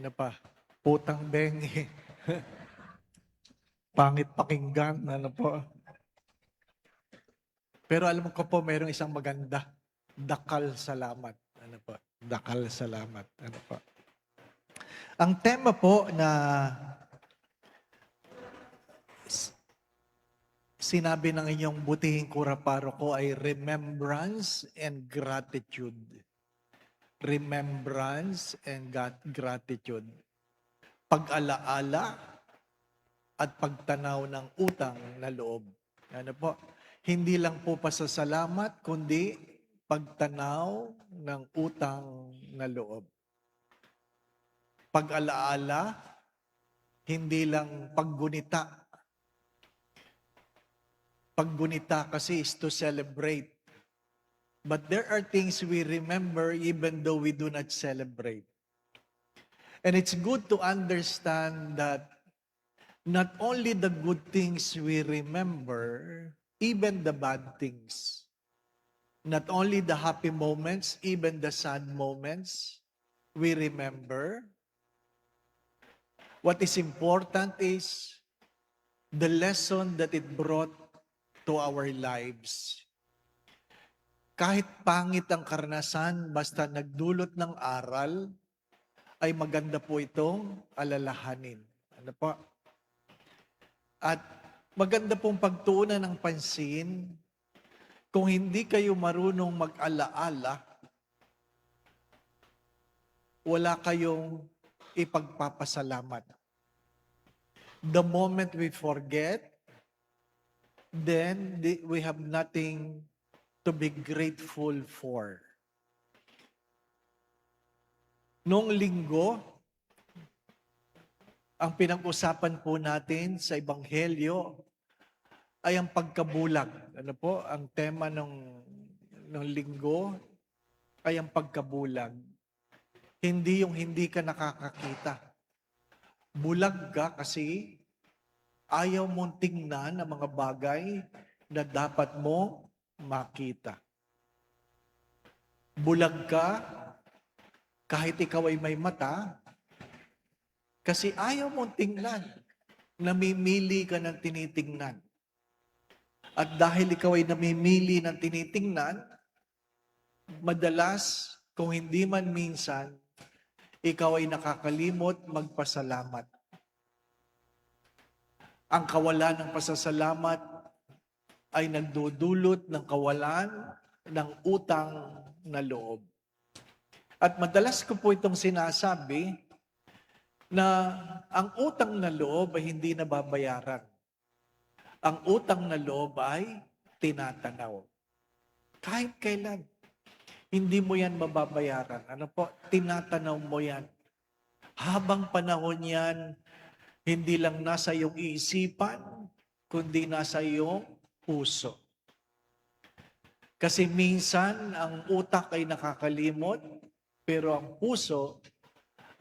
Ano pa? Putang bengi. Pangit pakinggan. Ano po? Pero alam ko po, mayroong isang maganda. Dakal salamat. Ano po? Dakal salamat. Ano po? Ang tema po na sinabi ng inyong butihing kuraparo ko ay remembrance and gratitude. Remembrance and gratitude. Pag-alaala at pagtanaw ng utang na loob. Ano po? Hindi lang po pasasalamat, kundi pagtanaw ng utang na loob. Pag-alaala, hindi lang paggunita. Paggunita kasi is to celebrate. But there are things we remember even though we do not celebrate. And it's good to understand that not only the good things we remember, even the bad things. Not only the happy moments, even the sad moments, we remember. What is important is the lesson that it brought to our lives. Kahit pangit ang karanasan, basta nagdulot ng aral, ay maganda po itong alalahanin. Ano po? At maganda pong pagtuunan ng pansin, kung hindi kayo marunong mag-alaala, wala kayong ipagpapasalamat. The moment we forget, then we have nothing to be grateful for. Noong linggo, ang pinag-usapan po natin sa Ebanghelyo ay ang pagkabulag. Ano po? Ang tema ng linggo ay ang pagkabulag. Hindi yung hindi ka nakakakita. Bulag ka kasi ayaw mong tingnan ang mga bagay na dapat mo makita. Bulag ka kahit ikaw ay may mata, kasi ayaw mong tingnan. Namimili ka ng tinitingnan. At dahil ikaw ay namimili ng tinitingnan, madalas, kung hindi man minsan, ikaw ay nakakalimot magpasalamat. Ang kawalan ng pasasalamat ay nagdudulot ng kawalan ng utang na loob. At madalas ko po itong sinasabi na ang utang na loob ay hindi nababayaran. Ang utang na loob ay tinatanaw. Kahit kailan, hindi mo yan mababayaran. Ano po? Tinatanaw mo yan. Habang panahon yan, hindi lang nasa iyong iisipan, kundi nasa iyong puso. Kasi minsan, ang utak ay nakakalimot, pero ang puso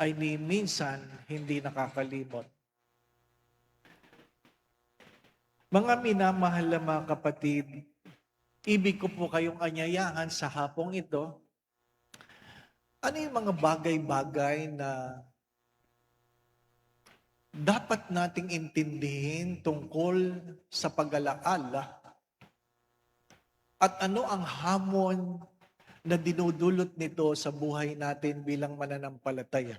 ay minsan hindi nakakalimot. Mga minamahal na mga kapatid, ibig ko po kayong anyayahan sa hapong ito, ano yung mga bagay-bagay na dapat nating intindihin tungkol sa pag-alaala at ano ang hamon na dinudulot nito sa buhay natin bilang mananampalataya.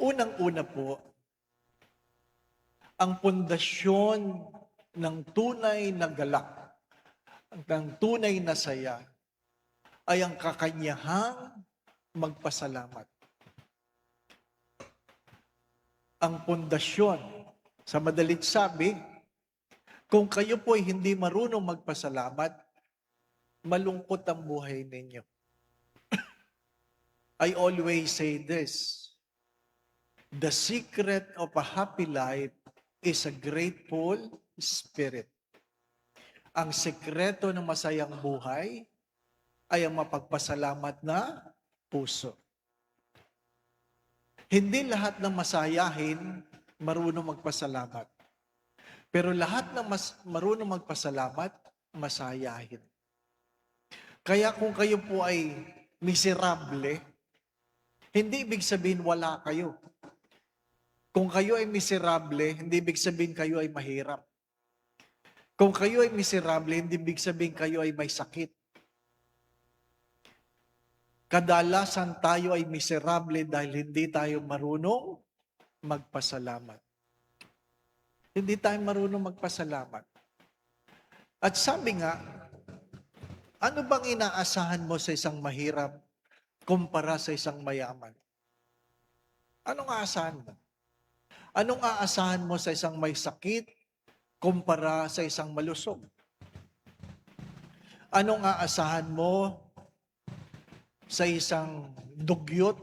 Unang-una po, ang pundasyon ng tunay na galak, ng tunay na saya, ay ang kakanyahang magpasalamat. Ang pundasyon, sa madalit sabi, kung kayo po ay hindi marunong magpasalamat, malungkot ang buhay ninyo. I always say this, the secret of a happy life is a grateful spirit. Ang sekreto ng masayang buhay ay ang mapagpasalamat na puso. Hindi lahat ng masayahin marunong magpasalamat. Pero lahat ng marunong magpasalamat, masayahin. Kaya kung kayo po ay miserable, Hindi ibig sabihin wala kayo. Kung kayo ay miserable, hindi ibig sabihin kayo ay mahirap. Kung kayo ay miserable, hindi ibig sabihin kayo ay may sakit. Kadalasan tayo ay miserable dahil hindi tayo marunong magpasalamat. Hindi tayo marunong magpasalamat. At sabi nga, ano bang inaasahan mo sa isang mahirap kumpara sa isang mayaman? Anong aasahan mo? Anong aasahan mo sa isang may sakit kumpara sa isang malusog? Anong aasahan mo sa isang dugyot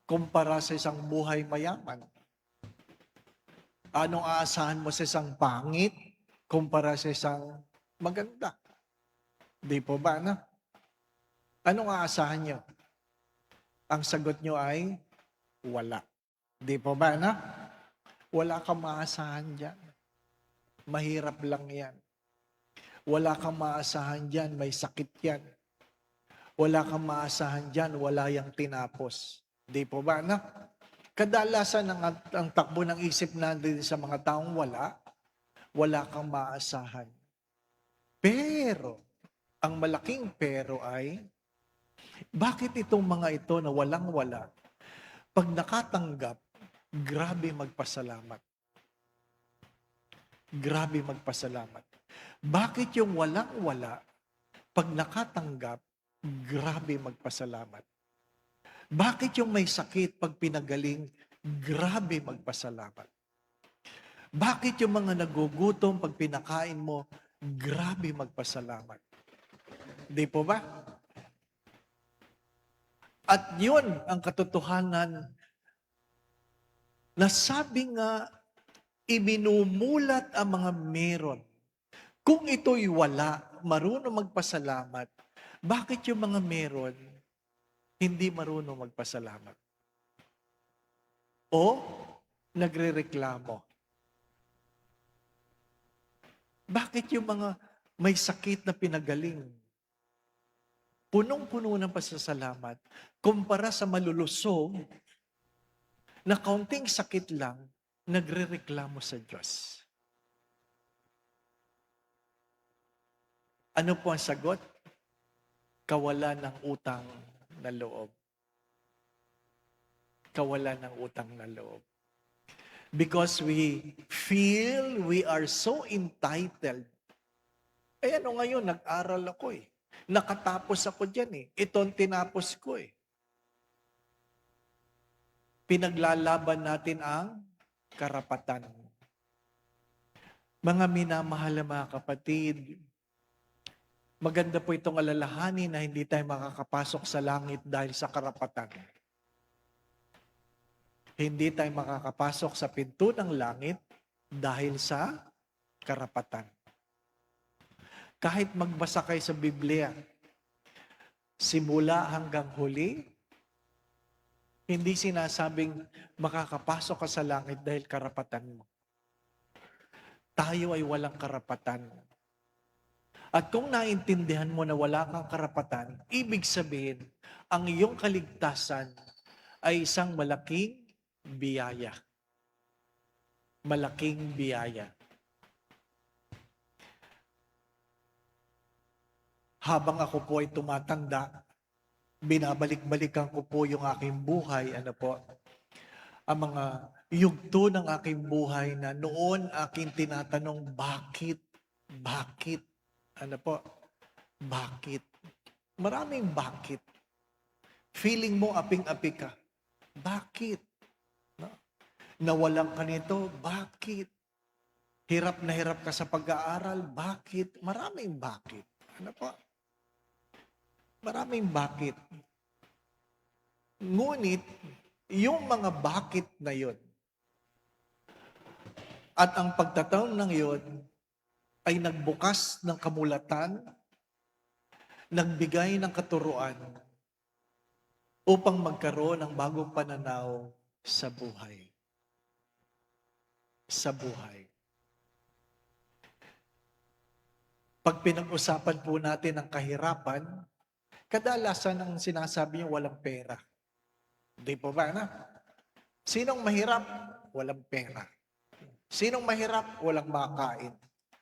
kumpara sa isang buhay mayaman? Anong aasahan mo sa isang pangit kumpara sa isang maganda? Di po ba, na? Anong aasahan nyo? Ang sagot nyo ay wala. Di po ba, na? Wala kang maasahan dyan. Mahirap lang yan. Wala kang maasahan dyan, may sakit yan. Wala kang maasahan dyan, wala yang tinapos. Di po ba, na? Kadalasan ang takbo ng isip natin sa mga taong wala kang maasahan. Pero, ang malaking pero ay, bakit itong mga ito na walang-wala, pag nakatanggap, grabe magpasalamat. Grabe magpasalamat. Bakit yung walang-wala, pag nakatanggap, grabe magpasalamat. Bakit yung may sakit pag pinagaling, grabe magpasalamat? Bakit yung mga nagugutom pag pinakain mo, grabe magpasalamat? Di po ba? At yun ang katotohanan na sabi nga, iminumulat ang mga meron. Kung ito'y wala, marunong magpasalamat, bakit yung mga meron, hindi marunong magpasalamat? O nagrereklamo? Bakit yung mga may sakit na pinagaling, punong-puno ng pasasalamat, kumpara sa malulusog, na kaunting sakit lang, nagrereklamo sa Diyos? Ano po ang sagot? Kawalan ng utang na loob. Kawalan ng utang na loob. Because we feel we are so entitled. Eh ano ngayon, nag-aral ako eh. Nakatapos ako dyan eh. Ito ang tinapos ko eh. Pinaglalaban natin ang karapatan. Mga minamahal na mga kapatid, maganda po itong alalahanin na hindi tayo makakapasok sa langit dahil sa karapatan. Hindi tayo makakapasok sa pinto ng langit dahil sa karapatan. Kahit magbasa kayo sa Biblia, simula hanggang huli, hindi sinasabing makakapasok ka sa langit dahil karapatan mo. Tayo ay walang karapatan. At kung naintindihan mo na wala kang karapatan, ibig sabihin, ang iyong kaligtasan ay isang malaking biyaya. Malaking biyaya. Habang ako po ay tumatanda, binabalik-balikan ko po yung aking buhay, ang mga yugto ng aking buhay na noon aking tinatanong, bakit? Bakit? Bakit? Maraming bakit. Feeling mo aping-api ka. Bakit? No? Nawalan ka nito, bakit? Hirap na hirap ka sa pag-aaral, bakit? Maraming bakit. Maraming bakit. Ngunit, yung mga bakit na yun, at ang pagtataon ng yun, ay nagbukas ng kamulatan, nagbigay ng katuruan, upang magkaroon ng bagong pananaw sa buhay. Sa buhay. Pag pinag-usapan po natin ang kahirapan, Kadalasan ang sinasabi niyo walang pera. Di po ba na? Sinong mahirap? Walang pera. Sinong mahirap? Walang makain.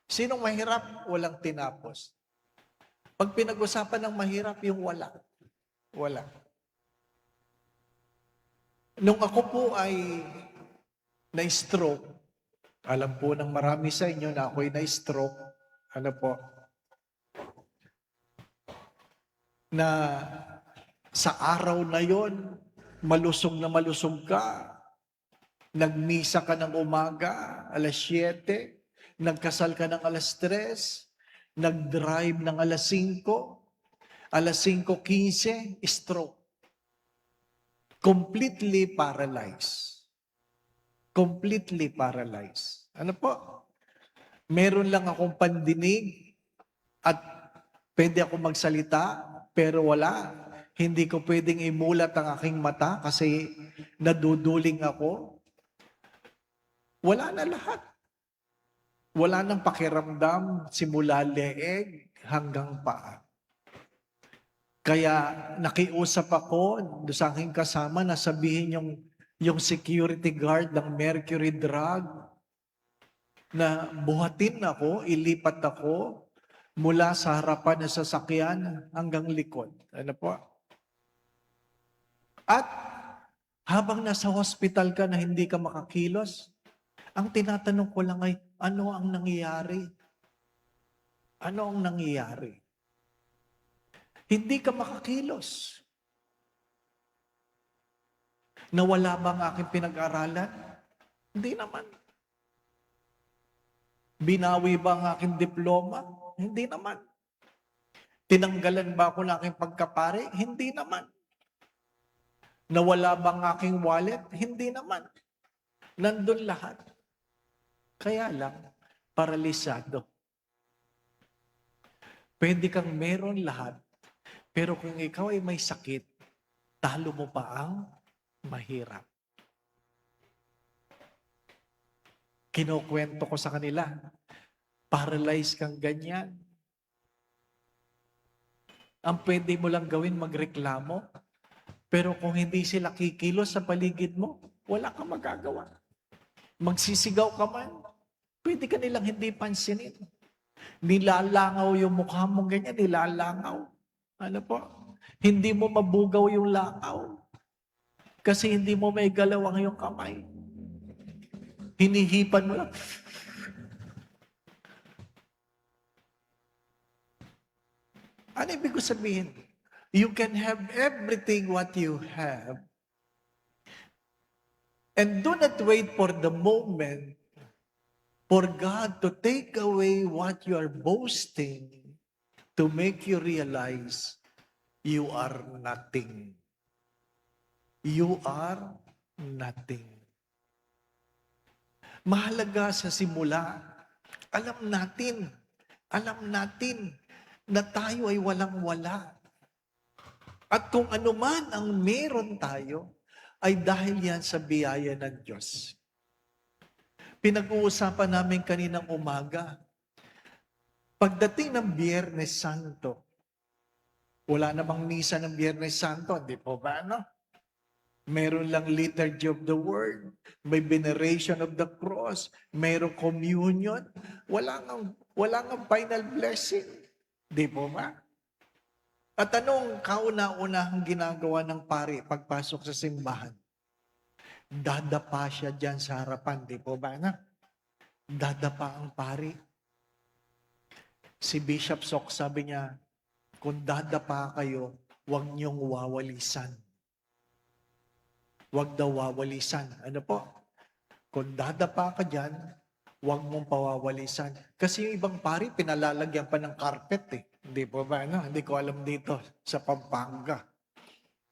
Sinong mahirap? Walang tinapos. Pag pinag-usapan ng mahirap, yung wala. Wala. Nung ako po ay na-stroke, alam po ng marami sa inyo na ako'y na-stroke, ano po, na sa araw na yon, malusog na malusog ka, nagmisa ka ng umaga, alas 7, nagkasal ka ng alas 3, nag-drive ng alas 5, alas 5:15, stroke. Completely paralyzed. Completely paralyzed. Ano po? Meron lang akong pandinig at pwede ako magsalita, pero wala. Hindi ko pwedeng imulat ang aking mata kasi naduduling ako. Wala na lahat. Wala nang pakiramdam simula leeg hanggang paa. Kaya nakiusap ako sa aking kasama na sabihin yung security guard ng Mercury Drug na buhatin ako, ilipat ako mula sa harapan ng sasakyan hanggang likod. Ano po? At habang nasa hospital ka na hindi ka makakilos, ang tinatanong ko lang ay, ano ang nangyayari? Ano ang nangyayari? Hindi ka makakilos. Nawala ba ang aking pinag-aralan? Hindi naman. Binawi ba ang aking diploma? Hindi naman. Tinanggalan ba ako ng aking pagkapare? Hindi naman. Nawala ba ang aking wallet? Hindi naman. Nandun lahat. Kaya lang, paralisado. Pwede kang meron lahat, pero kung ikaw ay may sakit, talo mo pa ang mahirap. Kinukwento ko sa kanila, paralyzed kang ganyan. Ang pwede mo lang gawin, magreklamo. Pero kung hindi sila kikilos sa paligid mo, wala kang magagawa. Magsisigaw ka man, pwede ka nilang hindi pansinin. Nilalangaw yung mukha mong ganyan, nilalangaw. Ano po? Hindi mo mabugaw yung langaw. Kasi hindi mo may galaw ang iyong kamay. Hinihipan mo lang. Ano ibig ko sabihin? You can have everything what you have. And do not wait for the moment for God to take away what you are boasting to make you realize you are nothing. You are nothing. Mahalaga sa simula, alam natin na tayo ay walang-wala. At kung ano man ang meron tayo, ay dahil yan sa biyaya ng Diyos. Pinag-uusapan namin kaninang umaga, pagdating ng Biyernes Santo, wala namang misa ng Biyernes Santo, di po ba, no? Meron lang liturgy of the word, may veneration of the cross, mayroong communion, wala nang final blessing. Di po ba? At anong kauna-unahang ginagawa ng pari pagpasok sa simbahan? Dadapa siya dyan sa harapan, di po ba na? Dadapa ang pari. Si Bishop Sok sabi niya, kung dadapa kayo, huwag niyong wawalisan. Huwag daw wawalisan. Ano po? Kung dadapa ka dyan, huwag mong pawawalisan. Kasi yung ibang pari, pinalalagyan pa ng carpet eh. Hindi po ba? No? Hindi ko alam dito sa Pampanga.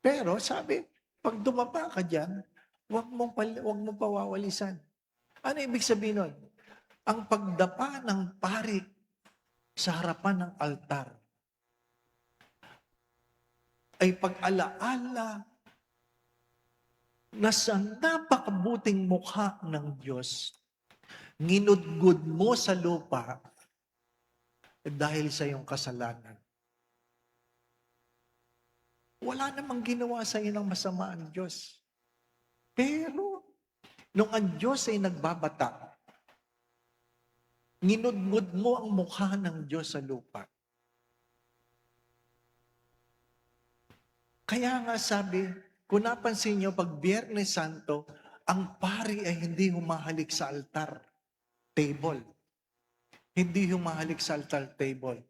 Pero sabi, pag dumapa ka dyan, huwag mong pawawalisan. Ano ibig sabihin nun? Ang pagdapa ng pari sa harapan ng altar ay pag-alaala na sa napakabuting mukha ng Diyos, nginudgod mo sa lupa dahil sa iyong kasalanan. Wala namang ginawa sa iyo ng masama ang Diyos. Pero, nung ang Diyos ay nagbabata, nginudngud mo ang mukha ng Diyos sa lupa. Kaya nga sabi, kung napansin nyo, pag Biyernes Santo, ang pari ay hindi humahalik sa altar table. Hindi humahalik sa altar table.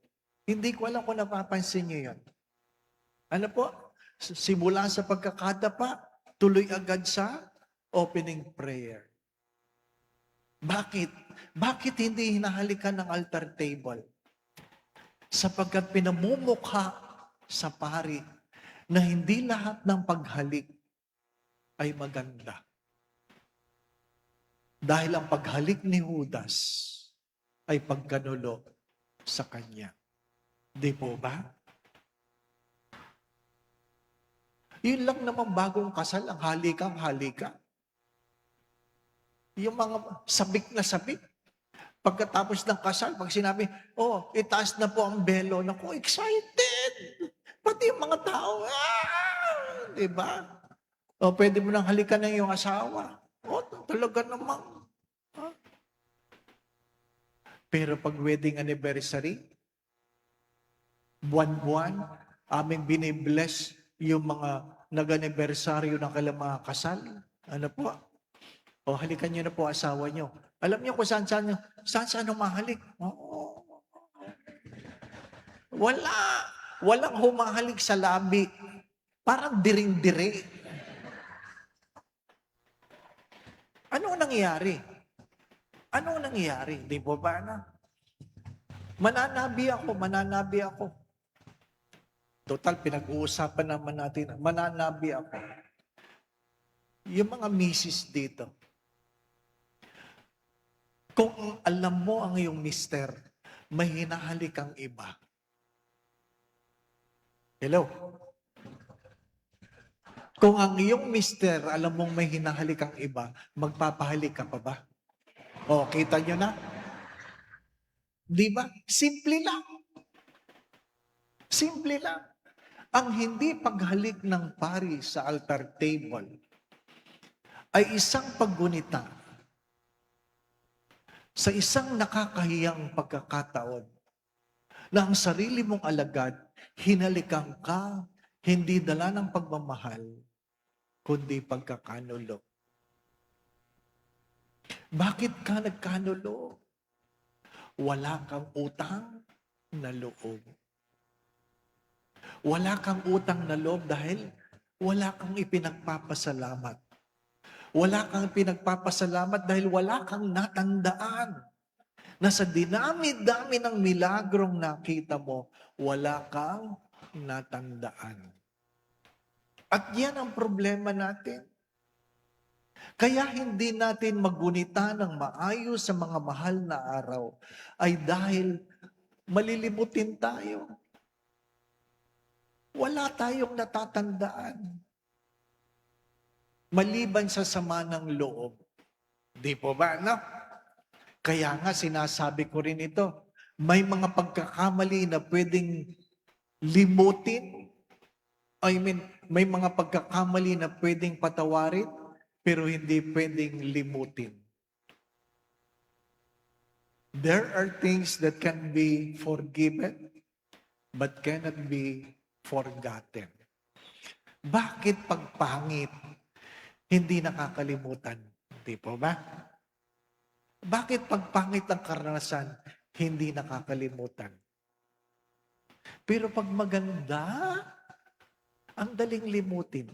Hindi ko alam kung napapansin nyo yun. Ano po? Simula sa pagkakadapa, tuloy agad sa opening prayer. Bakit? Bakit hindi hinahalikan ng altar table? Sapagkat pinamumukha sa pari na hindi lahat ng paghalik ay maganda. Dahil ang paghalik ni Judas ay pagkanulo sa kanya. Di po ba? Yun lang naman bagong kasal, ang halika. Yung mga sabik na sabik. Pagkatapos ng kasal, pag sinabi, itaas na po ang belo. Naku, excited! Pati yung mga tao, di ba? Pwede mo nang halikan ng iyong asawa. Talaga namang. Pero pag wedding anniversary, buwan-buwan, aming binibless yung mga nag-anibersaryo ng kailang mga kasal. Ano po? Halikan nyo na po asawa nyo. Alam niyo kung saan humahalik? Walang humahalik sa labi. Parang diring-diri. Ano nangyayari? Di po ba na? Mananabi ako. Total, pinag-uusapan naman natin. Mananabi ako. Yung mga misis dito, kung alam mo ang iyong mister, may hinahalik ang iba. Hello? Kung ang iyong mister, alam mong may hinahalik ang iba, magpapahalik ka pa ba? Kita nyo na? Di ba? Simple lang. Ang hindi paghalik ng pari sa altar table ay isang paggunita sa isang nakakahiyang pagkakataon na ang sarili mong alagad, hinalikan ka, hindi dala ng pagmamahal, kundi pagkakanulo. Bakit ka nagkanulo? Wala kang utang na loob. Wala kang utang na loob dahil wala kang ipinagpapasalamat. Wala kang pinagpapasalamat dahil wala kang natandaan na sa dinami-dami ng milagrong nakita mo, wala kang natandaan. At yan ang problema natin. Kaya hindi natin magunita ng maayos sa mga mahal na araw ay dahil malilimutin tayo. Wala tayong natatandaan. Maliban sa sama ng loob. Di po ba, no? Kaya nga sinasabi ko rin ito, may mga pagkakamali na pwedeng limutin. May mga pagkakamali na pwedeng patawarin, pero hindi pwedeng limutin. There are things that can be forgiven, but cannot be forgotten. Bakit pagpangit, hindi nakakalimutan? Di po ba? Bakit pagpangit ang karanasan, hindi nakakalimutan? Pero pag maganda, ang daling limutin.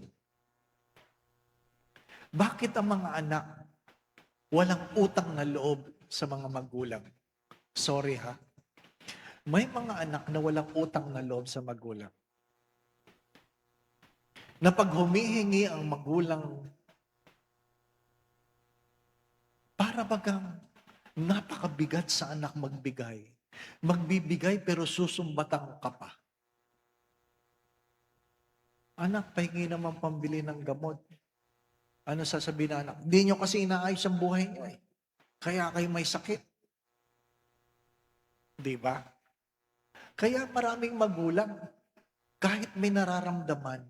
Bakit ang mga anak walang utang na loob sa mga magulang? Sorry ha. May mga anak na walang utang na loob sa magulang. Na pag humihingi ang magulang, para bagang napakabigat sa anak magbigay. Magbibigay pero susumbatan ka pa. Anak, pahingi naman pambili ng gamot. Ano sasabihin na anak? Hindi nyo kasi inaayos ang buhay nyo eh. Kaya kayo may sakit. Di ba? Kaya maraming magulang, kahit may nararamdaman,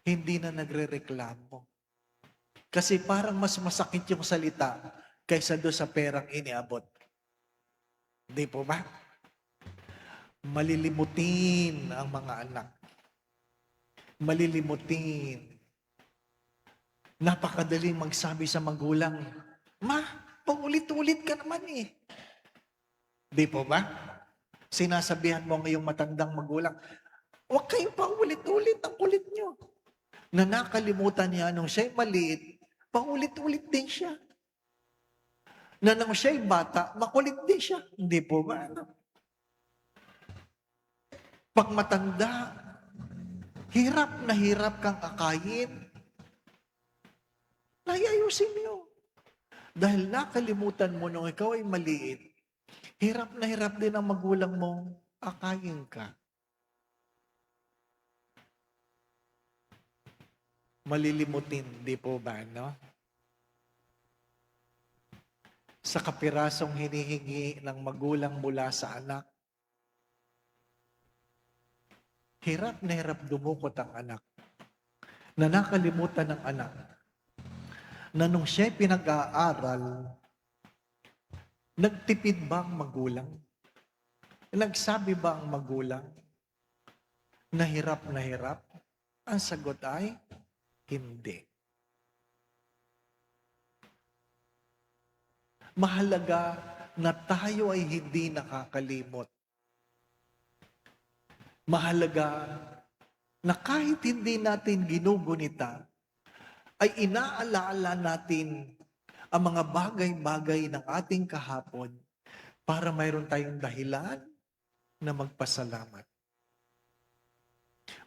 hindi na nagrereklamo. Kasi parang mas masakit yung salita kaysa doon sa perang iniabot. Hindi po ba? Malilimutin ang mga anak. Malilimutin. Napakadaling magsabi sa magulang, "Ma, paulit-ulit ka naman eh." Di po ba? Sinasabihan mo ngayong matandang magulang, "Huwag kayong paulit-ulit, ang kulit nyo." Na nakalimutan niya nung siya'y maliit, paulit-ulit din siya. Na nung siya'y bata, makulit din siya. Hindi po ba? Pag matanda, hirap kang akayin. Ayusin niyo. Dahil nakalimutan mo nung ikaw ay maliit, hirap na hirap din ang magulang mong akayin ka. Malilimutin, di po ba, no? Sa kapirasong hinihingi ng magulang mula sa anak, hirap na hirap dumukot ang anak. Na nakalimutan ng anak na nung siya'y pinag-aaral, nagtipid ba ang magulang? Nagsabi ba ang magulang na hirap na hirap? Ang sagot ay, hindi. Mahalaga na tayo ay hindi nakakalimot. Mahalaga na kahit hindi natin ginugunita, ay inaalaala natin ang mga bagay-bagay ng ating kahapon para mayroon tayong dahilan na magpasalamat.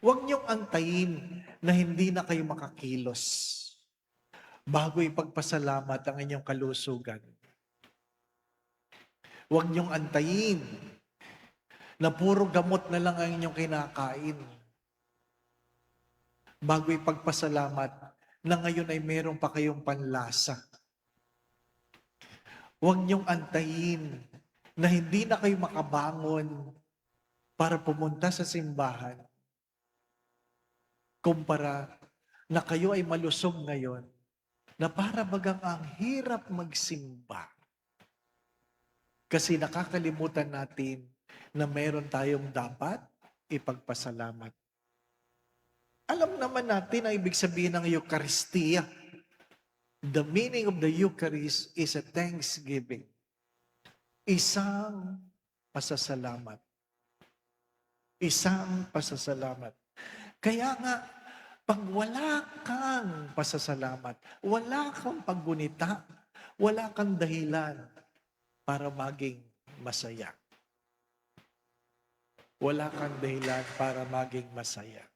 Huwag niyong antayin na hindi na kayo makakilos bago ipagpasalamat ang inyong kalusugan. Huwag niyong antayin na puro gamot na lang ang inyong kinakain bago ipagpasalamat na ngayon ay meron pa kayong panlasa. Huwag niyong antayin na hindi na kayo makabangon para pumunta sa simbahan kumpara na kayo ay malusog ngayon na para bagang ang hirap magsimba. Kasi nakakalimutan natin na meron tayong dapat ipagpasalamat. Alam naman natin ang ibig sabihin ng Eucharistia. The meaning of the Eucharist is a thanksgiving. Isang pasasalamat. Isang pasasalamat. Kaya nga, pag wala kang pasasalamat, wala kang paggunita, wala kang dahilan para maging masaya. Wala kang dahilan para maging masaya.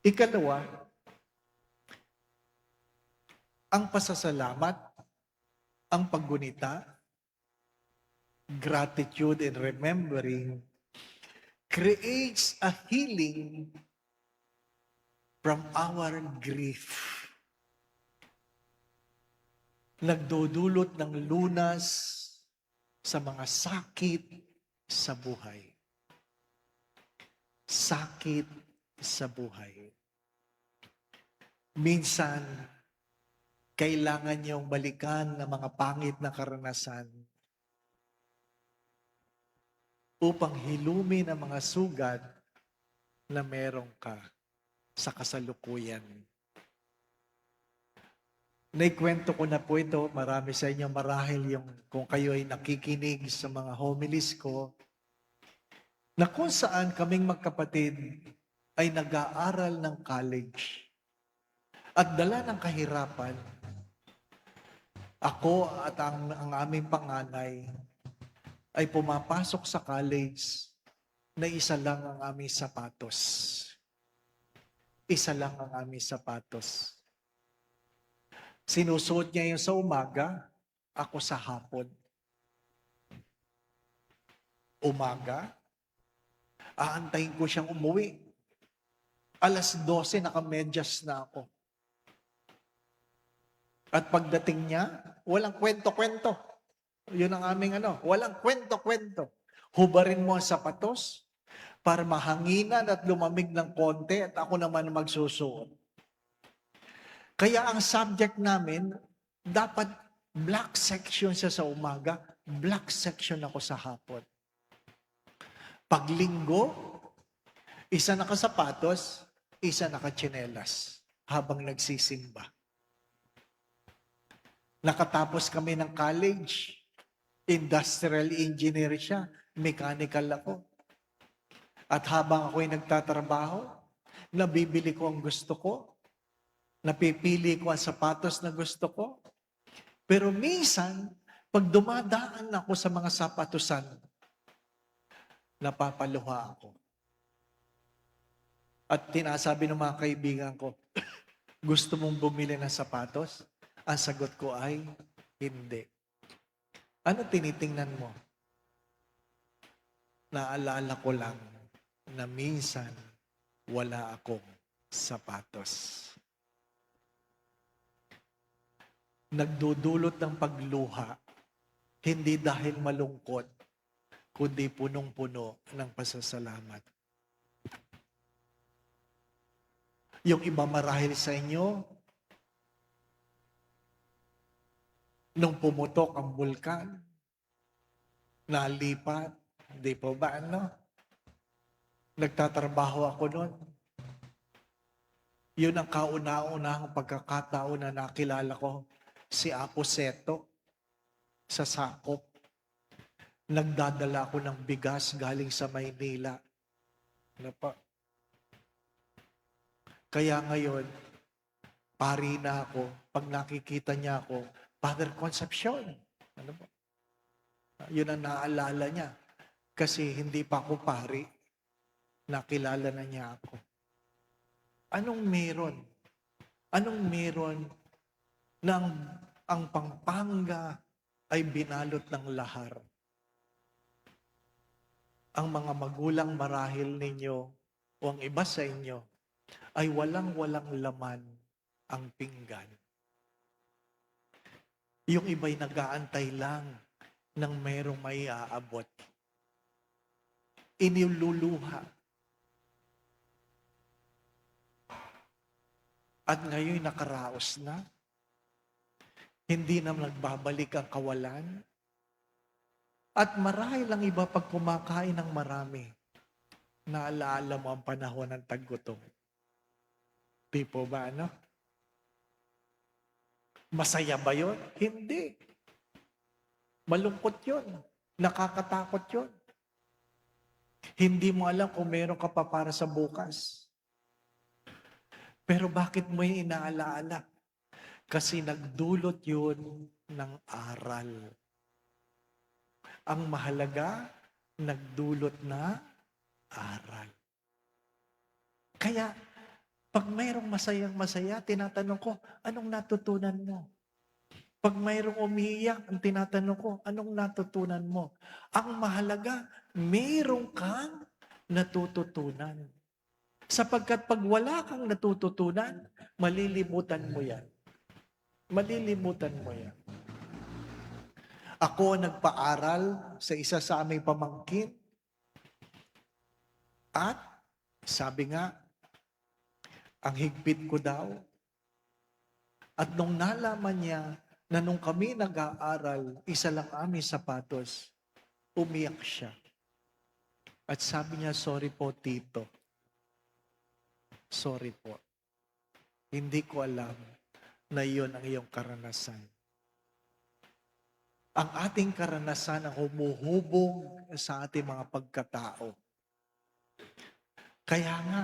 Ikalawa, ang pasasalamat, ang paggunita, gratitude and remembering creates a healing from our grief. Nagdudulot ng lunas sa mga sakit sa buhay. Sakit sa buhay. Minsan, kailangan niyong balikan ng mga pangit na karanasan upang hilumin ang mga sugat na meron ka sa kasalukuyan. Naikwento ko na po ito, marami sa inyo marahil yung kung kayo ay nakikinig sa mga homilies ko, na kung saan kaming magkapatid ay nag-aaral ng college at dala ng kahirapan, ako at ang aming panganay ay pumapasok sa college na isa lang ang aming sapatos. Isa lang ang aming sapatos. Sinusuot niya yung sa umaga, ako sa hapon. Umaga, aantayin ko siyang umuwi. 12:00, nakamedyas na ako. At pagdating niya, walang kwento-kwento. Yun ang aming walang kwento-kwento. Hubarin mo ang sapatos, para mahanginan at lumamig ng konti at ako naman magsusuot. Kaya ang subject namin, dapat black section siya sa umaga, black section ako sa hapon. Paglinggo, isa nakasapatos, isa nakatsinelas habang nagsisimba. Nakatapos kami ng college, industrial engineer siya, mechanical ako. At habang ako'y nagtatrabaho, nabibili ko ang gusto ko, napipili ko ang sapatos na gusto ko. Pero minsan, pag dumadaan ako sa mga sapatusan, napapaluha ako. At tinasabi ng mga kaibigan ko, gusto mong bumili ng sapatos? Ang sagot ko ay, hindi. Ano tinitingnan mo? Naalala ko lang na minsan wala akong sapatos. Nagdudulot ng pagluha, hindi dahil malungkot, kundi punong-puno ng pasasalamat. Yung iba marahil sa inyo, nung pumutok ang bulkan, nalipat, di po ba ano? Nagtatrabaho ako noon. Yun ang kauna-unahang pagkakataon na nakilala ko si Apo Seto sa sakop. Nagdadala ako ng bigas galing sa Maynila. Ano pa? Kaya ngayon, pari na ako. Pag nakikita niya ako, Father Concepcion. Ano ba? Yun ang naalala niya. Kasi hindi pa ako pari. Nakilala na niya ako. Anong meron? Anong meron ng ang Pampanga ay binalot ng lahar? Ang mga magulang marahil ninyo o ang iba sa inyo ay walang-walang laman ang pinggan. Yung iba'y nag-aantay lang ng merong may aabot. Iniluluha. At ngayon nakaraos na. Hindi na nagbabalik ang kawalan. At marahil ang iba pag kumakain ng marami, naalaala mo ang panahon ng taggutom. Di po ba, ano? Masaya ba yun? Hindi. Malungkot yun. Nakakatakot yun. Hindi mo alam kung meron ka pa para sa bukas. Pero bakit mo yung inaalaala? Kasi nagdulot yun ng aral. Ang mahalaga, nagdulot na aral. Kaya, pag mayroong masayang-masaya, tinatanong ko, anong natutunan mo? Pag mayroong umiiyak, ang tinatanong ko, anong natutunan mo? Ang mahalaga, mayroong kang natututunan. Sapagkat pag wala kang natututunan, malilimutan mo yan. Malilimutan mo yan. Ako nagpaaral sa isa sa aming pamangkin. At sabi nga, ang higpit ko daw. At nung nalaman niya na nung kami nag-aaral, isa lang aming sapatos, umiyak siya. At sabi niya, sorry po tito. Sorry po. Hindi ko alam na iyon ang iyong karanasan. Ang ating karanasan ang humuhubog sa ating mga pagkatao. Kaya nga,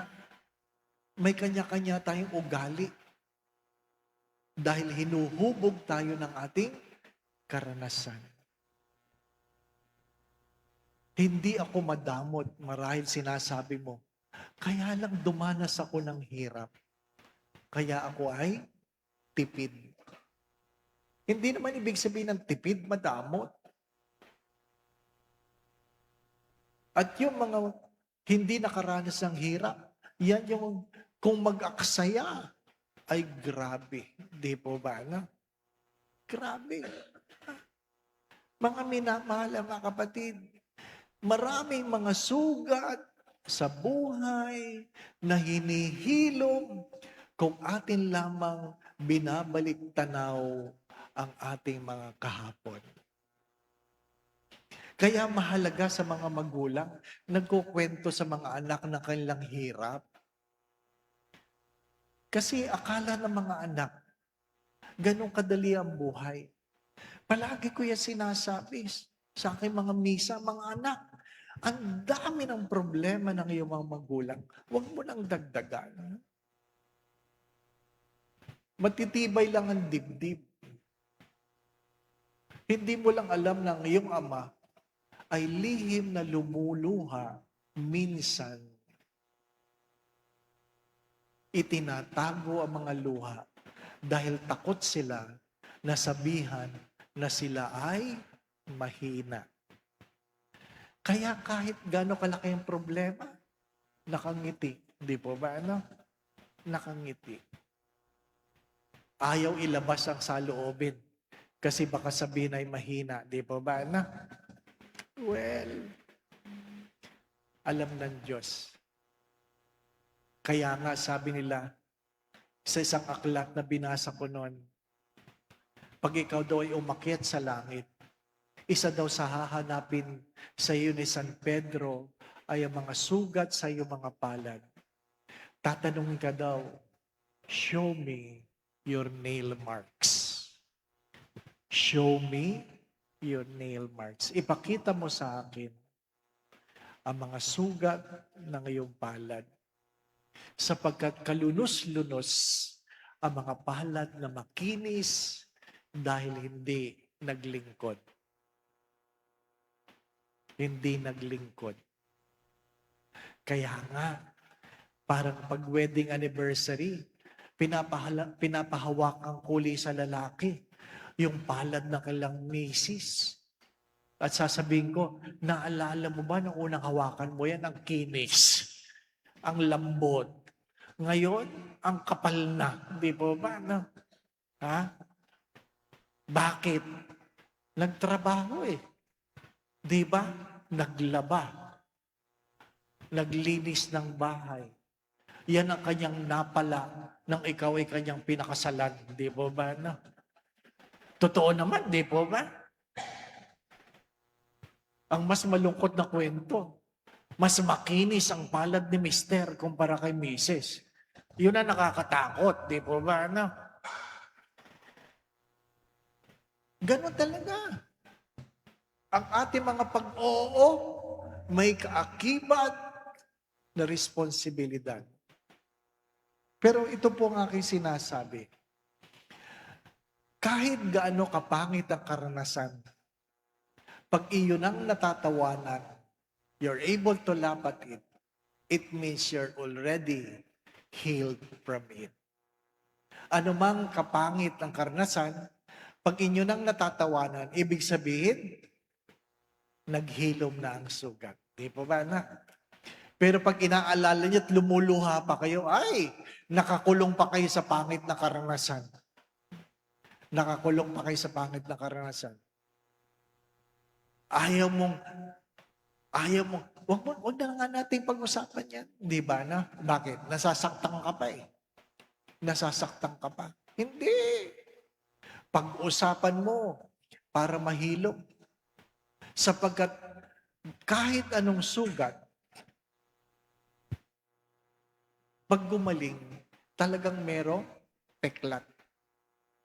may kanya-kanya tayong ugali. Dahil hinuhubog tayo ng ating karanasan. Hindi ako madamot, marahil sinasabi mo, kaya lang dumanas ako ng hirap. Kaya ako ay tipid. Hindi naman ibig sabihin ng tipid, madamot. At yung mga hindi nakaranas ng hirap, yan yung kung mag-aksaya, ay grabe. Di po ba, no? Grabe. Mga minamahal, mga kapatid, maraming mga sugat sa buhay na hinihilom kung atin lamang binabalik tanaw ang ating mga kahapon. Kaya mahalaga sa mga magulang, nagkukwento sa mga anak ng kanilang hirap. Kasi akala ng mga anak, ganun kadali ang buhay. Palagi ko yan sinasabi sa aking mga misa, mga anak, ang dami ng problema ng iyong mga magulang. Huwag mo nang dagdagan. Matitibay lang ang dibdib. Hindi mo lang alam ng iyong ama ay lihim na lumuluha minsan. Itinatago ang mga luha dahil takot sila na sabihan na sila ay mahina. Kaya kahit gaano kalaki ang problema, nakangiti. Di po ba ano? Nakangiti. Ayaw ilabas ang saloobin kasi baka sabihin ay mahina. Di po ba ano? Well, alam ng Diyos. Kaya nga sabi nila sa isang aklat na binasa ko noon, pag ikaw daw ay umakyat sa langit, isa daw sa hahanapin sa iyo ni San Pedro ay ang mga sugat sa iyong mga palad. Tatanungin ka daw, show me your nail marks. Show me your nail marks. Ipakita mo sa akin ang mga sugat ng iyong palad. Sapagkat kalunos-lunos ang mga palad na makinis dahil hindi naglingkod. Hindi naglingkod. Kaya nga, parang pag-wedding anniversary, pinapahawak ang kuli sa lalaki, yung palad ng kailang misis. At sasabihin ko, naalala mo ba nung unang hawakan mo yan, ang kinis, ang lambot. Ngayon, ang kapal na. Di po ba? No? Ha? Bakit? Nagtrabaho eh. Di ba? Naglaba. Naglinis ng bahay. Yan ang kanyang napala nang ikaw ay kanyang pinakasalan. Di po ba? No? Totoo naman, di po ba? Ang mas malungkot na kwento, mas makinis ang palad ni Mister kumpara kay Mrs. Yun ang nakakatakot, di po ba? No? Ganon talaga. Ang ating mga pag-oo, may kaakibat na responsibilidad. Pero ito po ang aking sinasabi. Kahit gaano kapangit ang karanasan, pag iyon ang natatawanan, you're able to laugh at it, it means you're already healed from it. Ano mang kapangit ang karanasan, pag inyo nang natatawanan, ibig sabihin, naghilom na ang sugat. Di po ba na? Pero pag inaalala niyo at lumuluha pa kayo, ay, nakakulong pa kayo sa pangit na karanasan. Nakakulong pa kayo sa pangit na karanasan. Ayaw mong, wag na nga natin pag-usapan yan. Di ba na? Bakit? Nasasaktan ka pa eh. Nasasaktan ka pa. Hindi. Pag-usapan mo para mahilom. Sapagkat kahit anong sugat, pag gumaling, talagang merong peklat.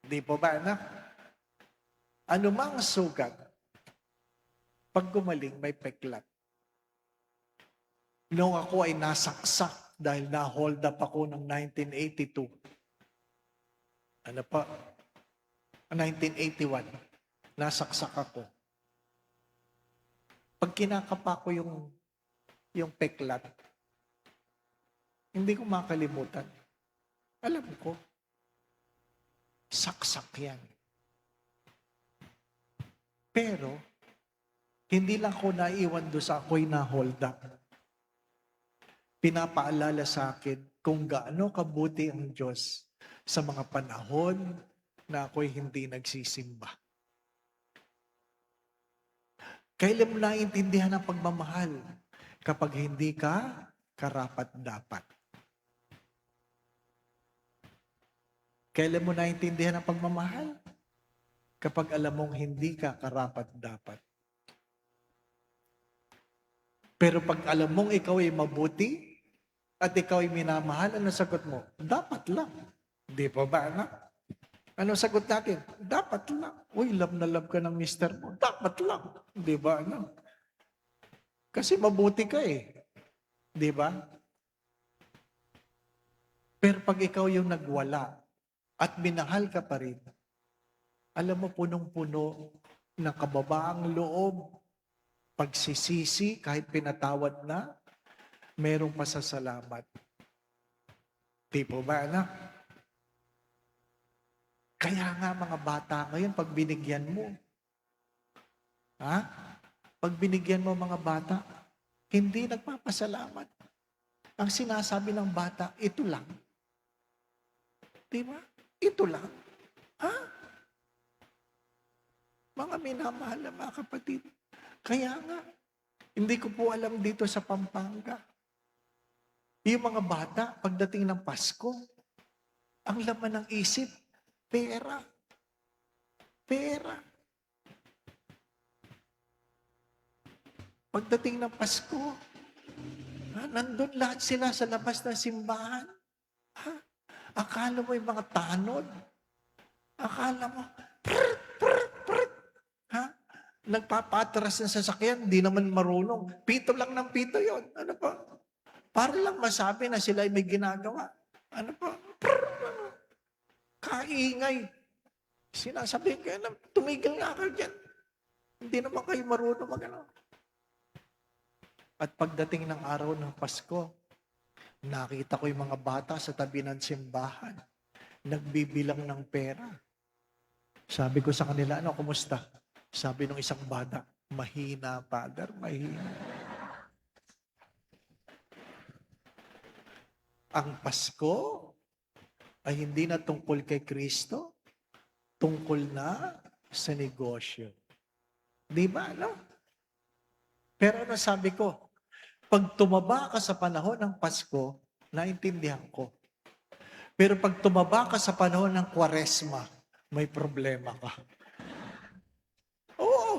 Di po ba, anak? Ano mang sugat, pag gumaling, may peklat. Noong ako ay nasaksak dahil na-hold up ako ng 1982. Ano pa? 1981. Nasaksak ako. Pag kinakapa ko yung peklat, hindi ko makalimutan. Alam ko, saksak yan. Pero, hindi lang ko naiwan doon sa ako'y na-hold up. Pinapaalala sa akin kung gaano kabuti ang Diyos sa mga panahon na ako'y hindi nagsisimba. Kailan mo naiintindihan ang pagmamahal? Kapag hindi ka karapat-dapat. Kailan mo naintindihan ang pagmamahal? Kapag alam mong hindi ka karapat-dapat. Pero pag alam mong ikaw ay mabuti at ikaw ay minamahal, ano sagot mo? Dapat lang. Di pa ba, anak? Ano sagot natin? Dapat lang. Uy, love na love ka ng mister mo. Dapat lang. Di ba, anak? Kasi mabuti ka eh. Di ba? Pero pag ikaw yung nagwala at minahal ka pa rin, alam mo, punong-puno ng kababaang loob, pagsisisi, kahit pinatawad na, merong pasasalamat. Di po ba, anak? Kaya nga mga bata ngayon, pag binigyan mo, pag binigyan mo mga bata, hindi nagpapasalamat. Ang sinasabi ng bata, ito lang. Di ba? Ito lang. Mga minamahal na mga kapatid. Kaya nga, hindi ko po alam dito sa Pampanga. Yung mga bata, pagdating ng Pasko, ang laman ng isip, pera. Pera. Pagdating ng Pasko, nandun lahat sila sa labas ng simbahan. Akala mo yung mga tanod. Akala mo, nagpapatras ng sasakyan, di naman marunong. Pito lang ng pito yon. Ano pa? Para lang masabi na sila ay may ginagawa. Ano pa? Kaingay. Sinasabihin kayo na, tumigil nga kayo dyan. Hindi naman kayo marunong magano. At pagdating ng araw ng Pasko, nakita ko yung mga bata sa tabi ng simbahan, nagbibilang ng pera. Sabi ko sa kanila, ano, kumusta? Sabi ng isang bata, mahina, Father, mahina. Ang Pasko ay hindi na tungkol kay Kristo, tungkol na sa negosyo. Di ba, no? Pero ano sabi ko, pag tumaba ka sa panahon ng Pasko, naintindihan ko. Pero pag tumaba ka sa panahon ng Kwaresma, may problema ka. Oo.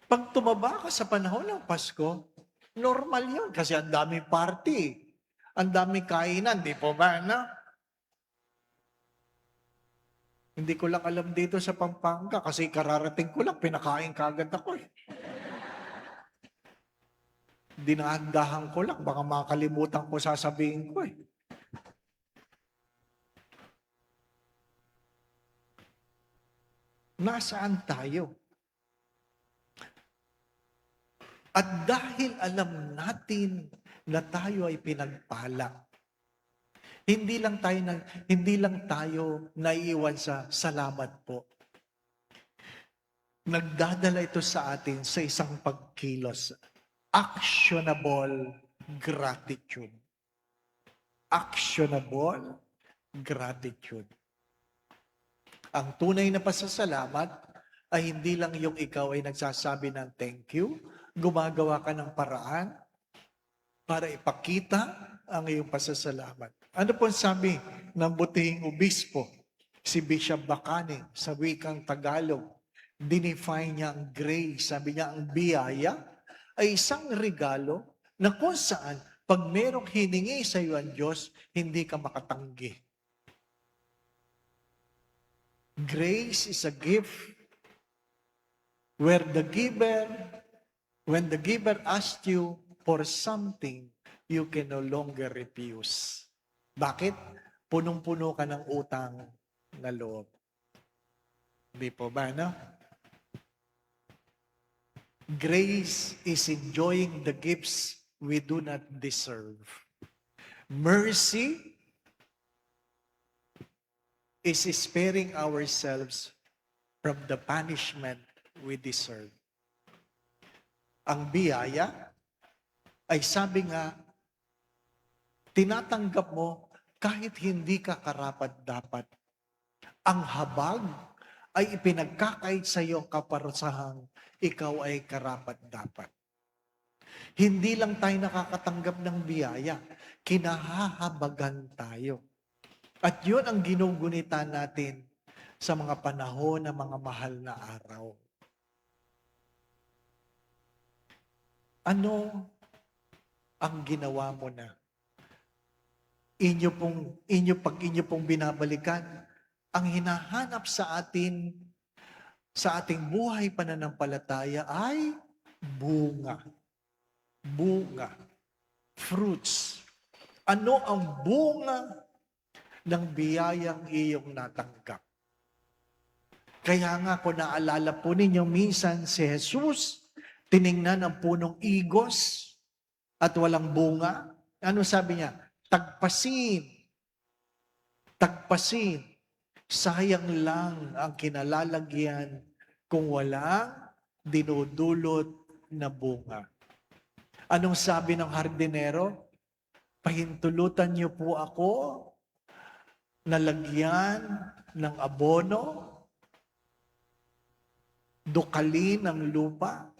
Pag tumaba ka sa panahon ng Pasko, normal yun kasi ang daming party. Ang daming kainan, di po ba, no? Hindi ko lang alam dito sa Pampanga kasi kararating ko lang, pinakain kagad ako eh. Dinahandahan ko lang, baka makalimutan ko sasabihin ko eh. Nasaan tayo? At dahil alam natin na tayo ay pinagpala, hindi lang tayo naiiwan sa salamat po. Nagdadala ito sa atin sa isang pagkilos. Actionable gratitude. Actionable gratitude. Ang tunay na pasasalamat ay hindi lang yung ikaw ay nagsasabi ng thank you, gumagawa ka ng paraan para ipakita ang iyong pasasalamat. Ano po sabi ng butihing obispo, si Bishop Bacani, sa wikang Tagalog? Dinefine niya ang grace. Sabi niya, ang biyaya ay isang regalo na kung saan pag merong hiningi sa iyo ang Diyos, hindi ka makatanggi. Grace is a gift when the giver asks you for something, you can no longer refuse. Bakit? Punong-puno ka ng utang na loob. Di po ba, no? Grace is enjoying the gifts we do not deserve. Mercy is sparing ourselves from the punishment we deserve. Ang biyaya ay sabi nga, tinatanggap mo kahit hindi ka karapat-dapat. Ang habag ay ipinagkakait sa iyo kaparusahang ikaw ay karapat-dapat. Hindi lang tayo nakakatanggap ng biyaya, kinahahabagan tayo. At yun ang ginugunita natin sa mga panahon ng mga mahal na araw. Ano ang ginawa mo na? Pag inyo pong binabalikan, ang hinahanap sa atin, sa ating buhay pananampalataya ay bunga. Bunga. Fruits. Ano ang bunga ng biyayang iyong natanggap? Kaya nga kung naalala po ninyo, minsan si Jesus, tiningnan ang punong igos at walang bunga. Ano sabi niya? Tagpasin. Tagpasin. Sayang lang ang kinalalagyan kung walang dinudulot na bunga. Anong sabi ng hardinero? Pahintulutan niyo po ako na lagyan ng abono, dukalin ng lupa,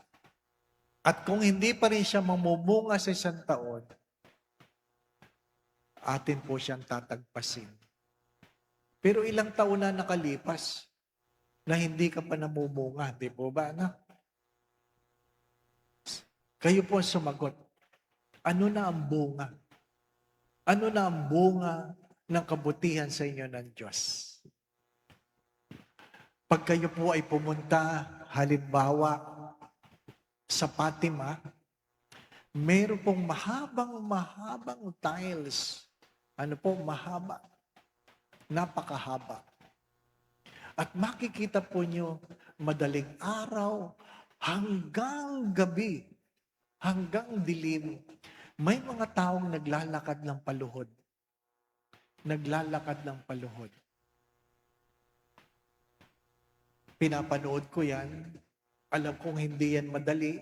at kung hindi pa rin siya mamumunga sa isang taon, atin po siyang tatagpasin. Pero ilang taon na nakalipas na hindi ka pa namumunga, di po ba, anak? Kayo po ang sumagot. Ano na ang bunga? Ano na ang bunga ng kabutihan sa inyo ng Diyos? Pag kayo po ay pumunta, halimbawa, sa Fatima, meron pong mahabang tiles. Ano po? Mahaba. Napakahaba. At makikita po nyo, madaling araw, hanggang gabi, hanggang dilim, may mga taong naglalakad ng paluhod. Naglalakad ng paluhod. Pinapanood ko yan. Alam kong hindi yan madali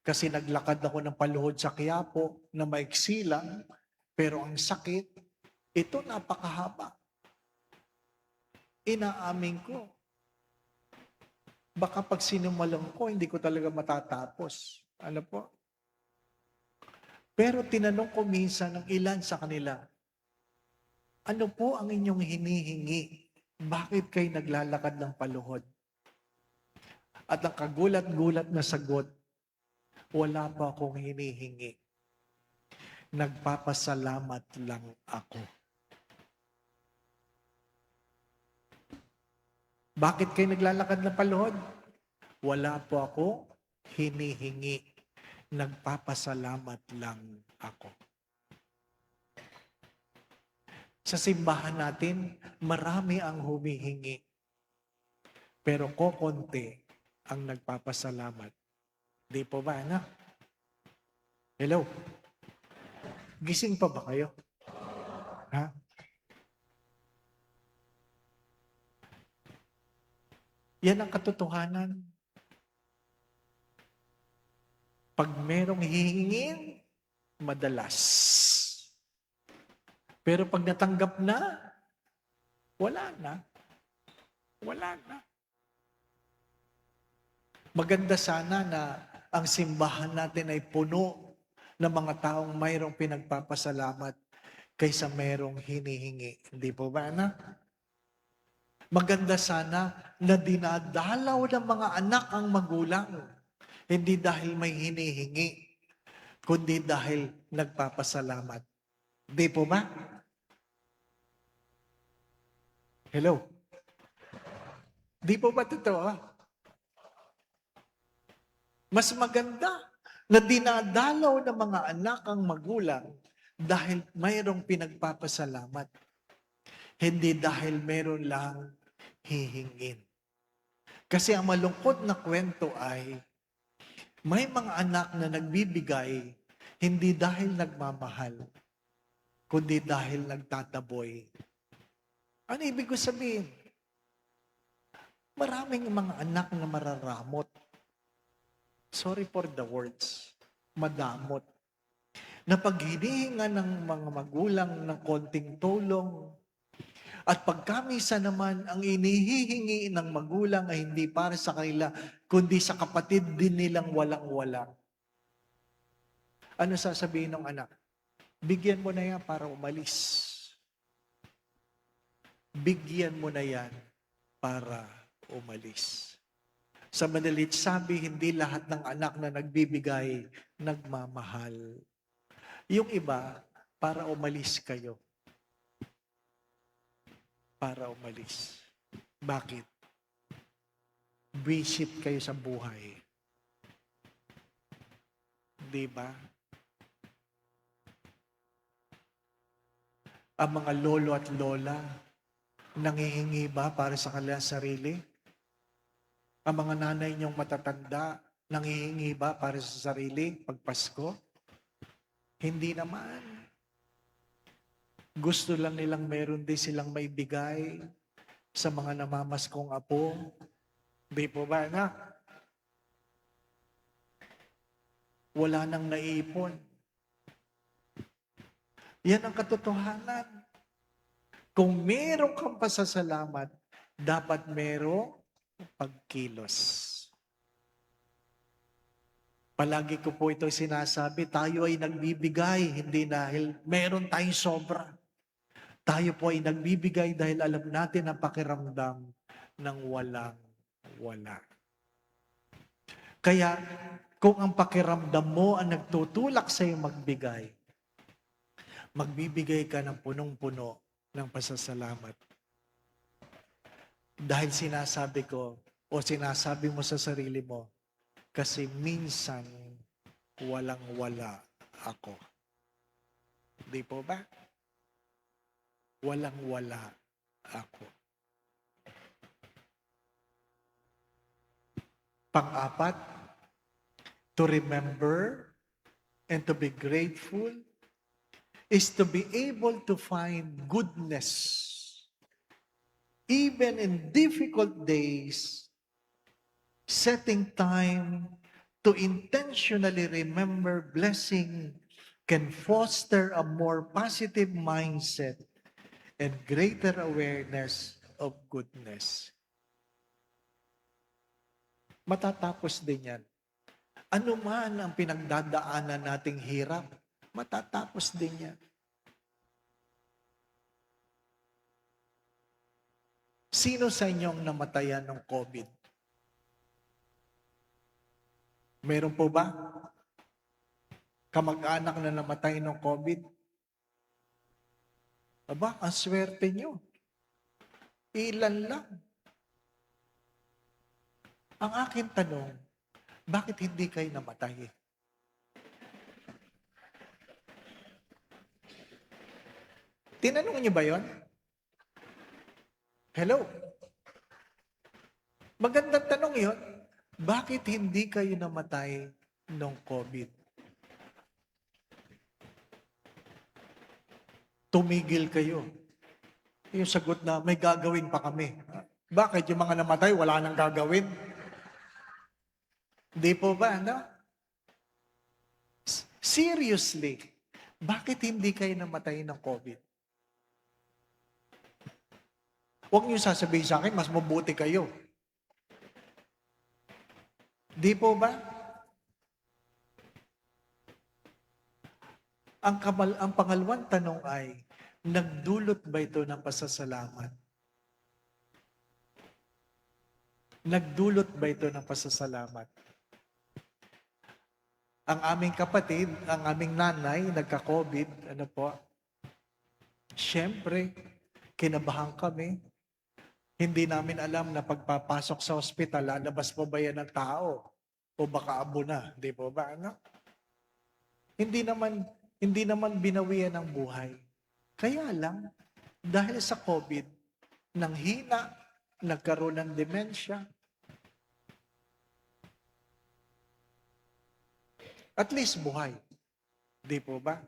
kasi naglakad ako ng paluhod sa Quiapo na maiksi lang, pero ang sakit, ito napakahaba. Inaamin ko. Baka pag sinumalong ko, hindi ko talaga matatapos. Ano po? Pero tinanong ko minsan ng ilan sa kanila, ano po ang inyong hinihingi? Bakit kayo naglalakad ng paluhod? At ang kagulat-gulat na sagot, wala pa akong hinihingi. Nagpapasalamat lang ako. Bakit kayo naglalakad ng paluhod? Wala po ako hinihingi. Nagpapasalamat lang ako. Sa simbahan natin, marami ang humihingi. Pero kokonti ang nagpapasalamat. Di po ba, anak? Hello? Gising pa ba kayo? Ha? Yan ang katotohanan. Pag merong hihingin, madalas. Pero pag natanggap na, wala na. Wala na. Maganda sana na ang simbahan natin ay puno ng mga taong mayroong pinagpapasalamat kaysa mayroong hinihingi. Hindi po ba, anak? Maganda sana na dinadalaw ng mga anak ang magulang. Hindi dahil may hinihingi, kundi dahil nagpapasalamat. Di po ba? Hello? Di po ba totoo? Mas maganda na dinadalaw ng mga anak ang magulang dahil mayroong pinagpapasalamat. Hindi dahil mayroon lang hihingin. Kasi ang malungkot na kwento ay may mga anak na nagbibigay hindi dahil nagmamahal, kundi dahil nagtataboy. Ano ibig ko sabihin? Maraming mga anak na mararamot. Sorry for the words. Madamot. Na pag hinihinga ng mga magulang ng konting tulong, at pagkamisa naman ang inihihingi ng magulang ay hindi para sa kanila, kundi sa kapatid din nilang walang-wala. Ano sasabihin ng anak? Bigyan mo na yan para umalis. Bigyan mo na yan para umalis. Sa madalit sabi, hindi lahat ng anak na nagbibigay, nagmamahal. Yung iba, para umalis kayo. Para umalis. Bakit? Visit kayo sa buhay. Di ba? Ang mga lolo at lola, nangihingi ba para sa kanilang sarili? Ang mga nanay niyong matatanda, nangihingi ba para sa sarili pag Pasko? Hindi naman. Gusto lang nilang meron din silang maibigay sa mga namamaskong apo. Di po ba, anak? Wala nang naipon. Yan ang katotohanan. Kung meron kang pasasalamat, dapat merong pagkilos. Palagi ko po ito sinasabi, tayo ay nagbibigay, hindi dahil meron tayong sobra. Tayo po ay nagbibigay dahil alam natin ang pakiramdam ng walang-wala. Kaya, kung ang pakiramdam mo ang nagtutulak sa iyo magbigay, magbibigay ka ng punong-puno ng pasasalamat. Dahil sinasabi ko, o sinasabi mo sa sarili mo, kasi minsan, walang-wala ako. Di po ba? Walang-wala ako. Pang-apat, to remember and to be grateful is to be able to find goodness even in difficult days, setting time to intentionally remember blessing can foster a more positive mindset and greater awareness of goodness. Matatapos din yan. Ano man ang pinagdadaanan nating hirap, matatapos din yan. Sino sa inyong namatayan ng COVID? Meron po ba? Kamag-anak na namatay ng COVID? Aba, ang swerte nyo. Ilan lang. Ang akin tanong, bakit hindi kayo namatay? Tinanong niyo ba yon? Hello? Magandang tanong yon. Bakit hindi kayo namatay ng COVID? Tumigil kayo. Yung sagot na, may gagawin pa kami. Bakit? Yung mga namatay, wala nang gagawin? Di po ba, ano? Seriously, bakit hindi kayo namatay ng COVID? Huwag niyo sasabihin sa akin, mas mabuti kayo. Di po ba? Ang pangalawang tanong ay, nagdulot ba ito ng pasasalamat? Nagdulot ba ito ng pasasalamat? Ang aming kapatid, ang aming nanay, nagka-COVID, ano po? Siyempre, kinabahan kami. Hindi namin alam na pagpapasok sa ospital, lalabas pa ba yan ng tao? O baka abo na, di po ba? Ano? Hindi naman binawian ng buhay. Kaya lang, dahil sa COVID, nanghina, nagkaroon ng demensya. At least buhay. Di po ba?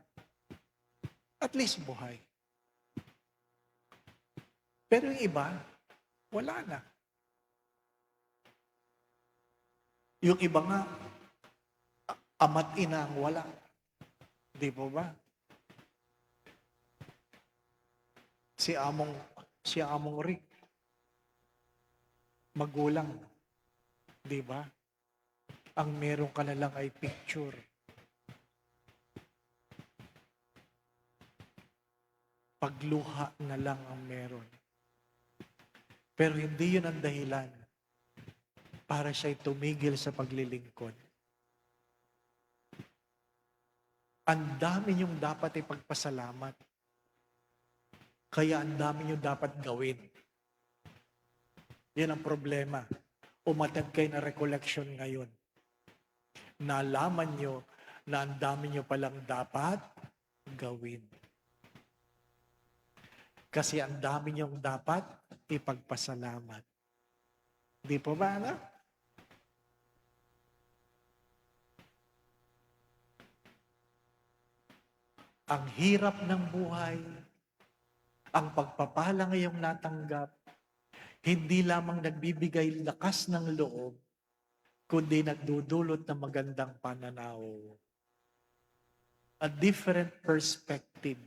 At least buhay. Pero yung iba, wala na. Yung iba nga, ama't ina ang wala. Di po ba? Si Among Rick, magulang. Di ba? Ang meron ka na lang ay picture. pagluha na lang ang meron. Pero hindi yun ang dahilan para siya'y tumigil sa paglilingkod. Ang dami niyong dapat ipagpasalamat. Kaya ang dami niyong dapat gawin. Yan ang problema. Umatag kayo na recollection ngayon. Nalaman niyo na ang dami niyo palang dapat gawin. Kasi ang dami niyong dapat ipagpasalamat. Di po ba, ano? Ang hirap ng buhay, ang pagpapala ngayong natanggap, hindi lamang nagbibigay lakas ng loob, kundi nagdudulot ng magandang pananaw. A different perspective.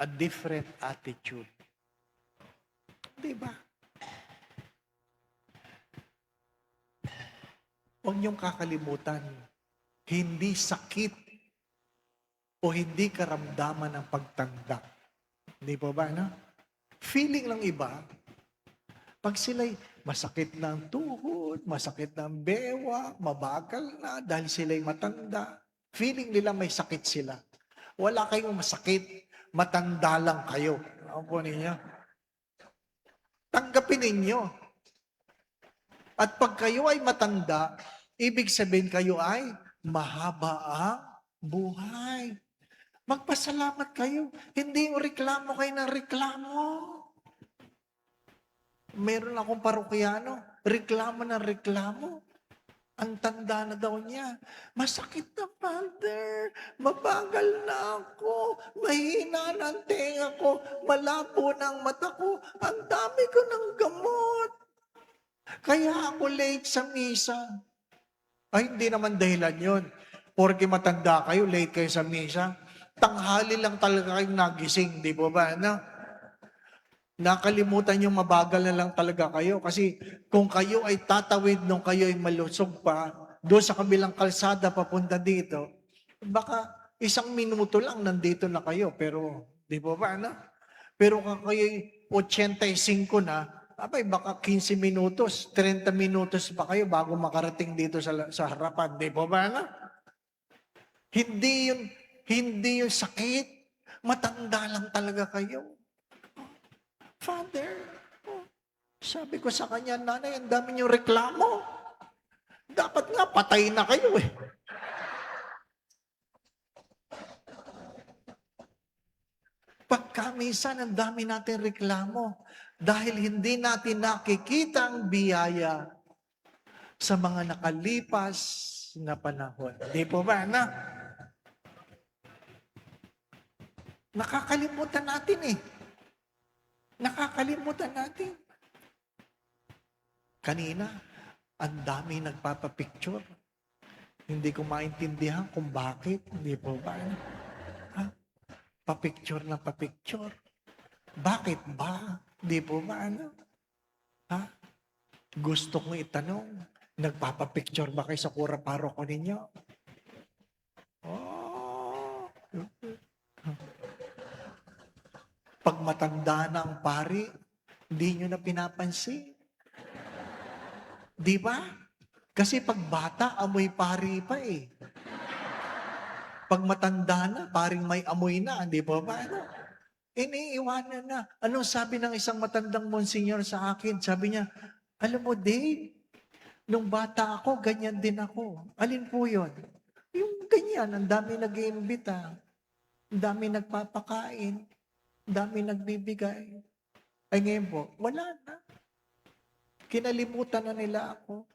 A different attitude. Diba? Huwag niyong kakalimutan, hindi sakit o hindi karamdaman ng pagtanda. Hindi po ba, no? Feeling ng iba, pag sila'y masakit na ang tuhod, masakit na ang bewa, mabagal na dahil sila'y matanda, feeling nila may sakit sila. Wala kayong masakit, matanda lang kayo. Ano po ninyo? Tanggapin ninyo. At pag kayo ay matanda, ibig sabihin kayo ay mahaba ang buhay. Magpasalamat kayo. Hindi yung reklamo kayo ng reklamo. Meron akong parokyano, reklamo ng reklamo. Ang tanda na daw niya. Masakit na, Father. Mabagal na ako. Mahina na ang tenga ko. Malabo na ang mata ko. Ang dami ko ng gamot. Kaya ako late sa misa. Ay, hindi naman dahilan yun. Porque matanda kayo, late kayo sa misa. Tanghali lang talaga kayong nagising, di po ba? No? Nakalimutan yung mabagal na lang talaga kayo. Kasi kung kayo ay tatawid nung kayo ay malusog pa, doon sa kabilang kalsada papunta dito, baka 1 minuto lang nandito na kayo. Pero, di po ba? No? Pero kung kayo ay 85 na, abay, baka 15 minutos, 30 minutos pa kayo bago makarating dito sa harapan. Di po ba? No? Hindi yung sakit. Matanda lang talaga kayo. Father, sabi ko sa kanya, nanay, ang dami niyong reklamo. Dapat nga, patay na kayo eh. Pagka minsan, ang dami natin reklamo dahil hindi natin nakikita ang biyaya sa mga nakalipas na panahon. Di po ba, na? Nakakalimutan natin eh. Nakakalimutan natin. Kanina, ang dami nagpapapicture. Hindi ko maintindihan kung bakit. Hindi po ba? Ha? Papicture na papicture. Bakit ba? Hindi po ba? Ano? Ha? Gusto kong itanong, nagpapapicture ba kayo sa kura paroko ninyo? Oh. Pag matanda na ang pari, hindi nyo na pinapansin. Di ba? Kasi pag bata, amoy pari pa eh. Pag matanda na, paring may amoy na, di ba ba? Ano? Iniiwanan na. Anong sabi ng isang matandang monsignor sa akin? Sabi niya, alam mo, Dave, nung bata ako, ganyan din ako. Alin po yun? Yung ganyan, ang dami nag-iimbita, ang dami nagpapakain, ang dami nagbibigay. Ay ngayon po, wala na. Kinalimutan na nila ako.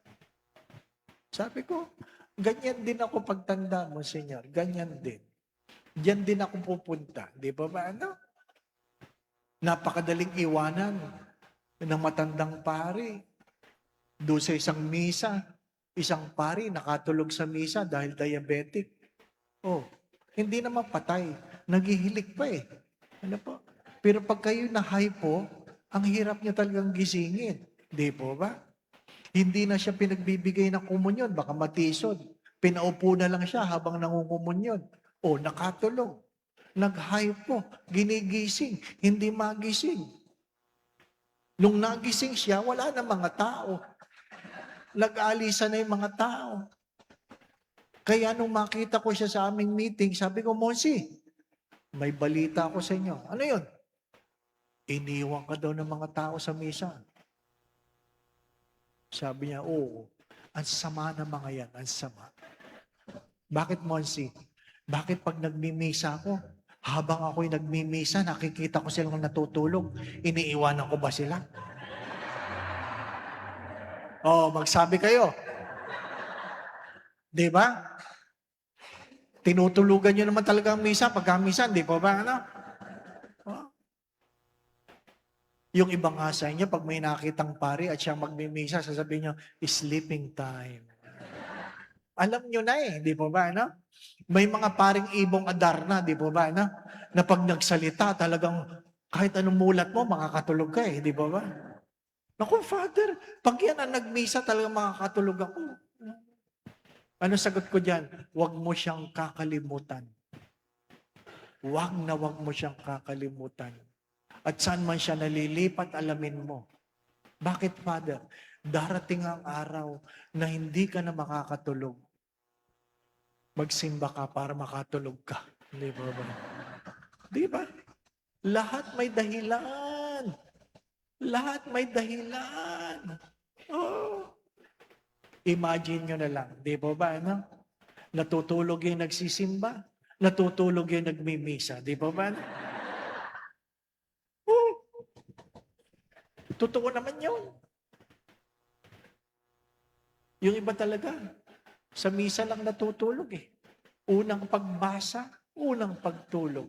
Sabi ko, ganyan din ako pagtanda mo, Senyor. Ganyan din. Diyan din ako pupunta. Di ba ba? Ano? Napakadaling iwanan ng matandang pari. Doon sa isang misa, isang pari nakatulog sa misa dahil diabetic. Oh, hindi naman patay. Naghihilik pa eh. Ano po? Pero pag kayo na high po, ang hirap niya talagang gisingin. Di po ba? Hindi na siya pinagbibigay ng komunyon, baka matisod. Pinaupo na lang siya habang nangungumunyon. O, nakatulog. Nag-hypo, ginigising, hindi magising. Nung nagising siya, wala na mga tao. Nag-aalisan na yung mga tao. Kaya nung makita ko siya sa aming meeting, sabi ko, Monsi, may balita ako sa inyo. Ano yun? Iniwan ka daw ng mga tao sa misa. Sabi niya, oo. Ang sama ng mga yan, ang sama. Bakit, Monsi? Bakit pag nagmimisa ako, habang ako'y nagmimisa, nakikita ko silang natutulog, iniiwanan ko ba sila? Magsabi kayo. Di ba? Tinutulugan nyo naman talaga ang misa, pagka-misa, di po ba? Ano? Oh. Yung ibang nga sa inyo, pag may nakitang pari at siya magmimisa, sasabihin nyo, sleeping time. Alam nyo na di po ba? Ano? May mga paring ibong Adarna, di po ba? Ano? Na pag nagsalita, talagang kahit anong mulat mo, makakatulog ka di po ba? Naku, Father, pag yan ang nagmisa, talagang makakatulog ako. Ano sagot ko dyan? Huwag mo siyang kakalimutan. Huwag mo siyang kakalimutan. At saan man siya nalilipat, alamin mo. Bakit, Father? Darating ang araw na hindi ka na makakatulog. Magsimba ka para makatulog ka. Di ba ba? Di ba? Lahat may dahilan. Lahat may dahilan. Oh. Imagine nyo na lang, di ba ba, ano? Natutulog yung nagsisimba, natutulog yung nagmimisa, di ba ba? Oh, totoo naman yun. Yung iba talaga, sa misa lang natutulog Unang pagbasa, unang pagtulog.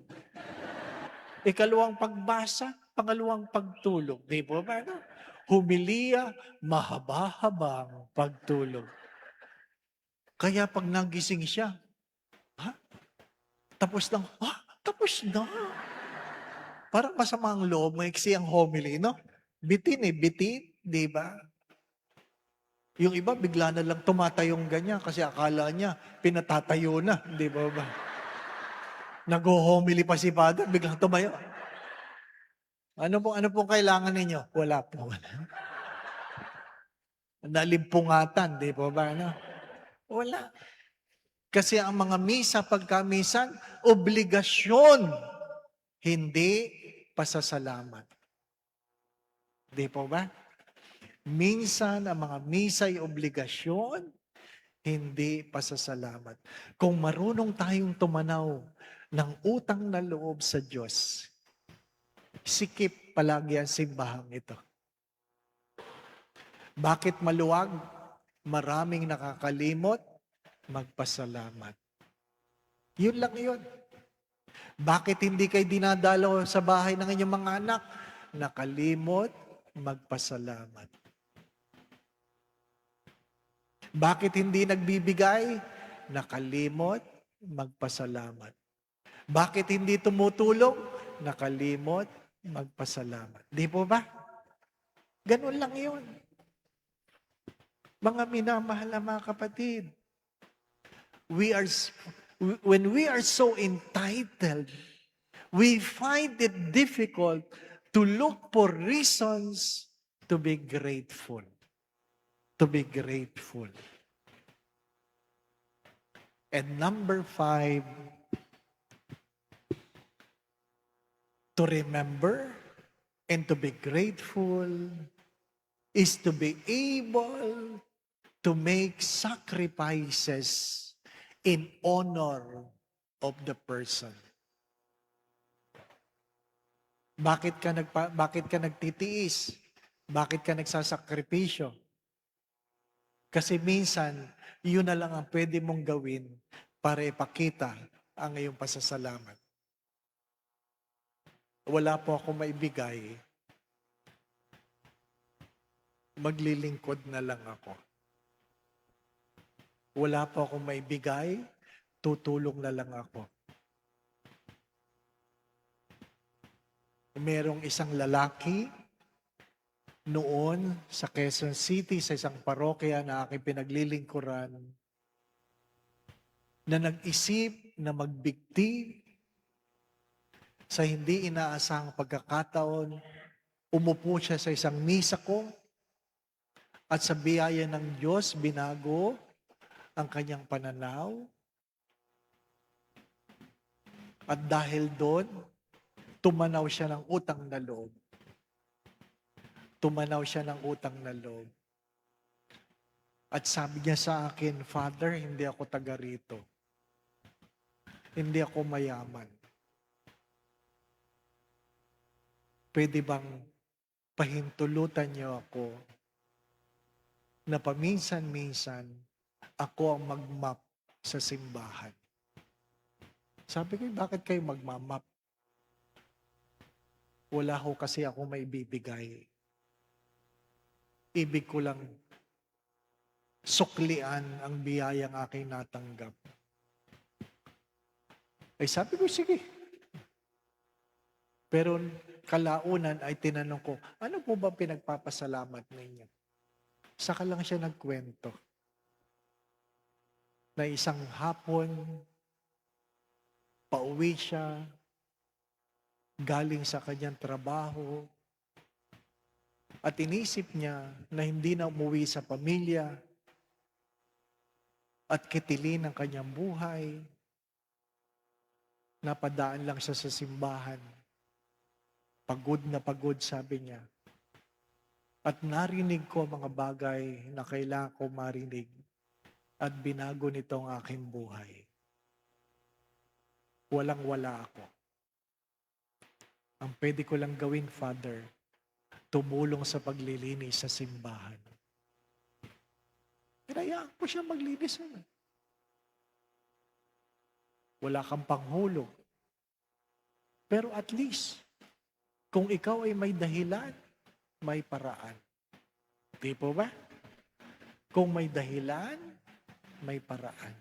Ikalawang pagbasa, pangalawang pagtulog. Di ba ba, ano? Humiliya, mahaba-habang pagtulog. Kaya pag nagising siya, tapos lang, tapos na. Parang masama ang loob, maiksi ang homily, no? Bitin bitin, di ba? Yung iba, bigla na lang tumatayong ganyan kasi akala niya, pinatatayo na, di ba ba? Nag-homily pa si Father, biglang tumayo. Ano pong kailangan ninyo? Wala po. Nalimpungatan, di po ba? Ano? Wala. Kasi ang mga misa, pagkamisan, obligasyon, hindi pasasalamat. Di po ba? Minsan, ang mga misa ay obligasyon, hindi pasasalamat. Kung marunong tayong tumanaw ng utang na loob sa Diyos, sikip palagi ang simbahang ito. Bakit maluwag? Maraming nakakalimot, magpasalamat. Yun lang yun. Bakit hindi kayo dinadalaw sa bahay ng inyong mga anak? Nakalimot, magpasalamat. Bakit hindi nagbibigay? Nakalimot, magpasalamat. Bakit hindi tumutulong? Nakalimot, magpasalamat. Di po ba? Ganun lang yun. Mga minamahal na mga kapatid, when we are so entitled, we find it difficult to look for reasons to be grateful. To be grateful. And number 5, to remember and to be grateful is to be able to make sacrifices in honor of the person. Bakit ka nagtitiis? Bakit ka nagsasakripisyo? Kasi minsan, yun na lang ang pwede mong gawin para ipakita ang iyong pasasalamat. Wala po ako maibigay. Maglilingkod na lang ako. Wala po akong maibigay, tutulong na lang ako. Merong isang lalaki noon sa Quezon City, sa isang parokya na aking pinaglilingkuran, na nag-isip na magbigti Sa hindi inaasahang pagkakataon, umupo siya sa isang misa ko at sa biyaya ng Diyos, binago ang kanyang pananaw. At dahil doon, tumanaw siya ng utang na loob. Tumanaw siya ng utang na loob. At sabi niya sa akin, Father, hindi ako taga rito. Hindi ako mayaman. Pwede bang pahintulutan niyo ako na paminsan-minsan ako ang mag-map sa simbahan? Sabi ko, bakit kayo magmamap? Wala ho kasi ako may bibigay. Ibig ko lang suklian ang biyayang aking natanggap. Ay sabi ko, sige. Pero kalaunan ay tinanong ko, ano po ba pinagpapasalamat ninyo? Saka lang siya nagkwento na isang hapon, pauwi siya, galing sa kanyang trabaho, at inisip niya na hindi na umuwi sa pamilya at kitilin ang kanyang buhay. Napadaan lang siya sa simbahan. Pagod na pagod, sabi niya. At narinig ko mga bagay na kailangan ko marinig at binago nito ang aking buhay. Walang-wala ako. Ang pwede ko lang gawin, Father, tumulong sa paglilinis sa simbahan. Pinayaan ko siya maglinis. Wala kang panghulog. Pero at least, kung ikaw ay may dahilan, may paraan. Di po ba? Kung may dahilan, may paraan.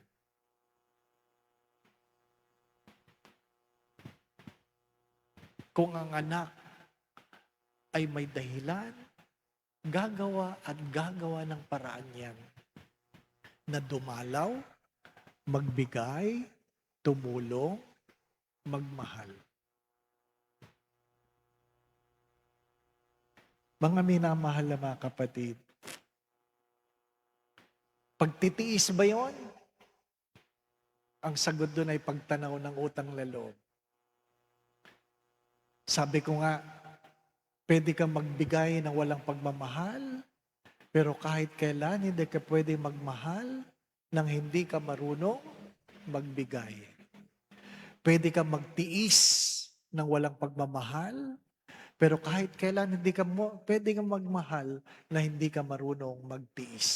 Kung ang anak ay may dahilan, gagawa at gagawa ng paraan yan na dumalaw, magbigay, tumulong, magmahal. Mga minamahal na mga kapatid, pagtitiis ba yon? Ang sagot doon ay pagtanaw ng utang na loob. Sabi ko nga, pwede kang magbigay ng walang pagmamahal, pero kahit kailan hindi ka pwede magmahal nang hindi ka marunong magbigay. Pwede kang magtiis ng walang pagmamahal, pero kahit kailan hindi ka pwede kang magmahal na hindi ka marunong magtiis.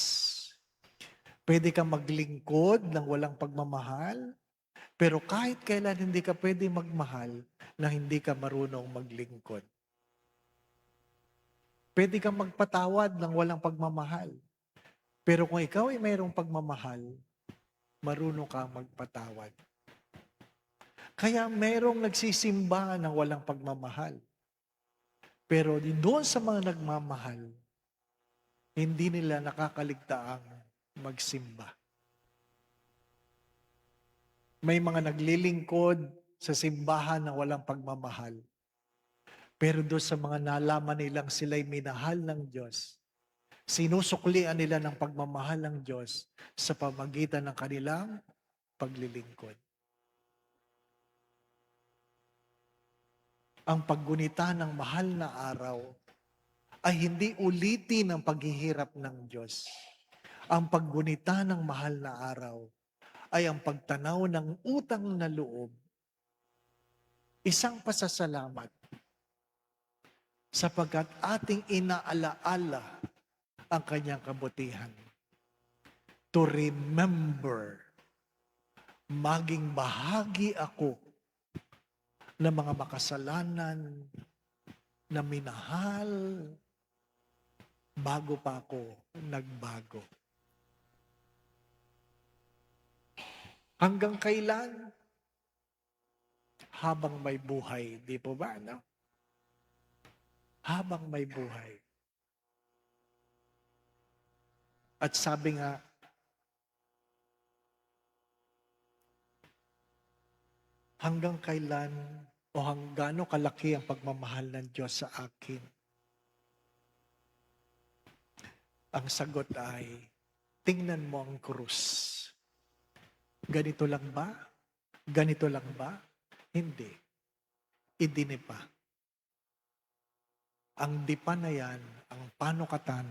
Pwede kang maglingkod ng walang pagmamahal, pero kahit kailan hindi ka pwede magmahal na hindi ka marunong maglingkod. Pwede kang magpatawad ng walang pagmamahal, pero kung ikaw ay mayroong pagmamahal, marunong kang magpatawad. Kaya mayroong nagsisimba ng walang pagmamahal. Pero doon sa mga nagmamahal, hindi nila nakakaligtaang magsimba. May mga naglilingkod sa simbahan na walang pagmamahal. Pero doon sa mga nalaman nilang sila'y minahal ng Diyos, sinusuklian nila ng pagmamahal ng Diyos sa pamagitan ng kanilang paglilingkod. Ang paggunita ng mahal na araw ay hindi ulitin ang paghihirap ng Diyos. Ang paggunita ng mahal na araw ay ang pagtanaw ng utang na loob. Isang pasasalamat sapagkat ating inaalaala ang kanyang kabutihan. To remember, maging bahagi ako ng mga makasalanan na minahal bago pa ako nagbago. Hanggang kailan? Habang may buhay. Di po ba, no? Habang may buhay. At sabi nga, hanggang kailan O gaano kalaki ang pagmamahal ng Diyos sa akin? Ang sagot ay, tingnan mo ang krus. Ganito lang ba? Ganito lang ba? Hindi. Idinipa. Ang dipa na yan, ang panukatan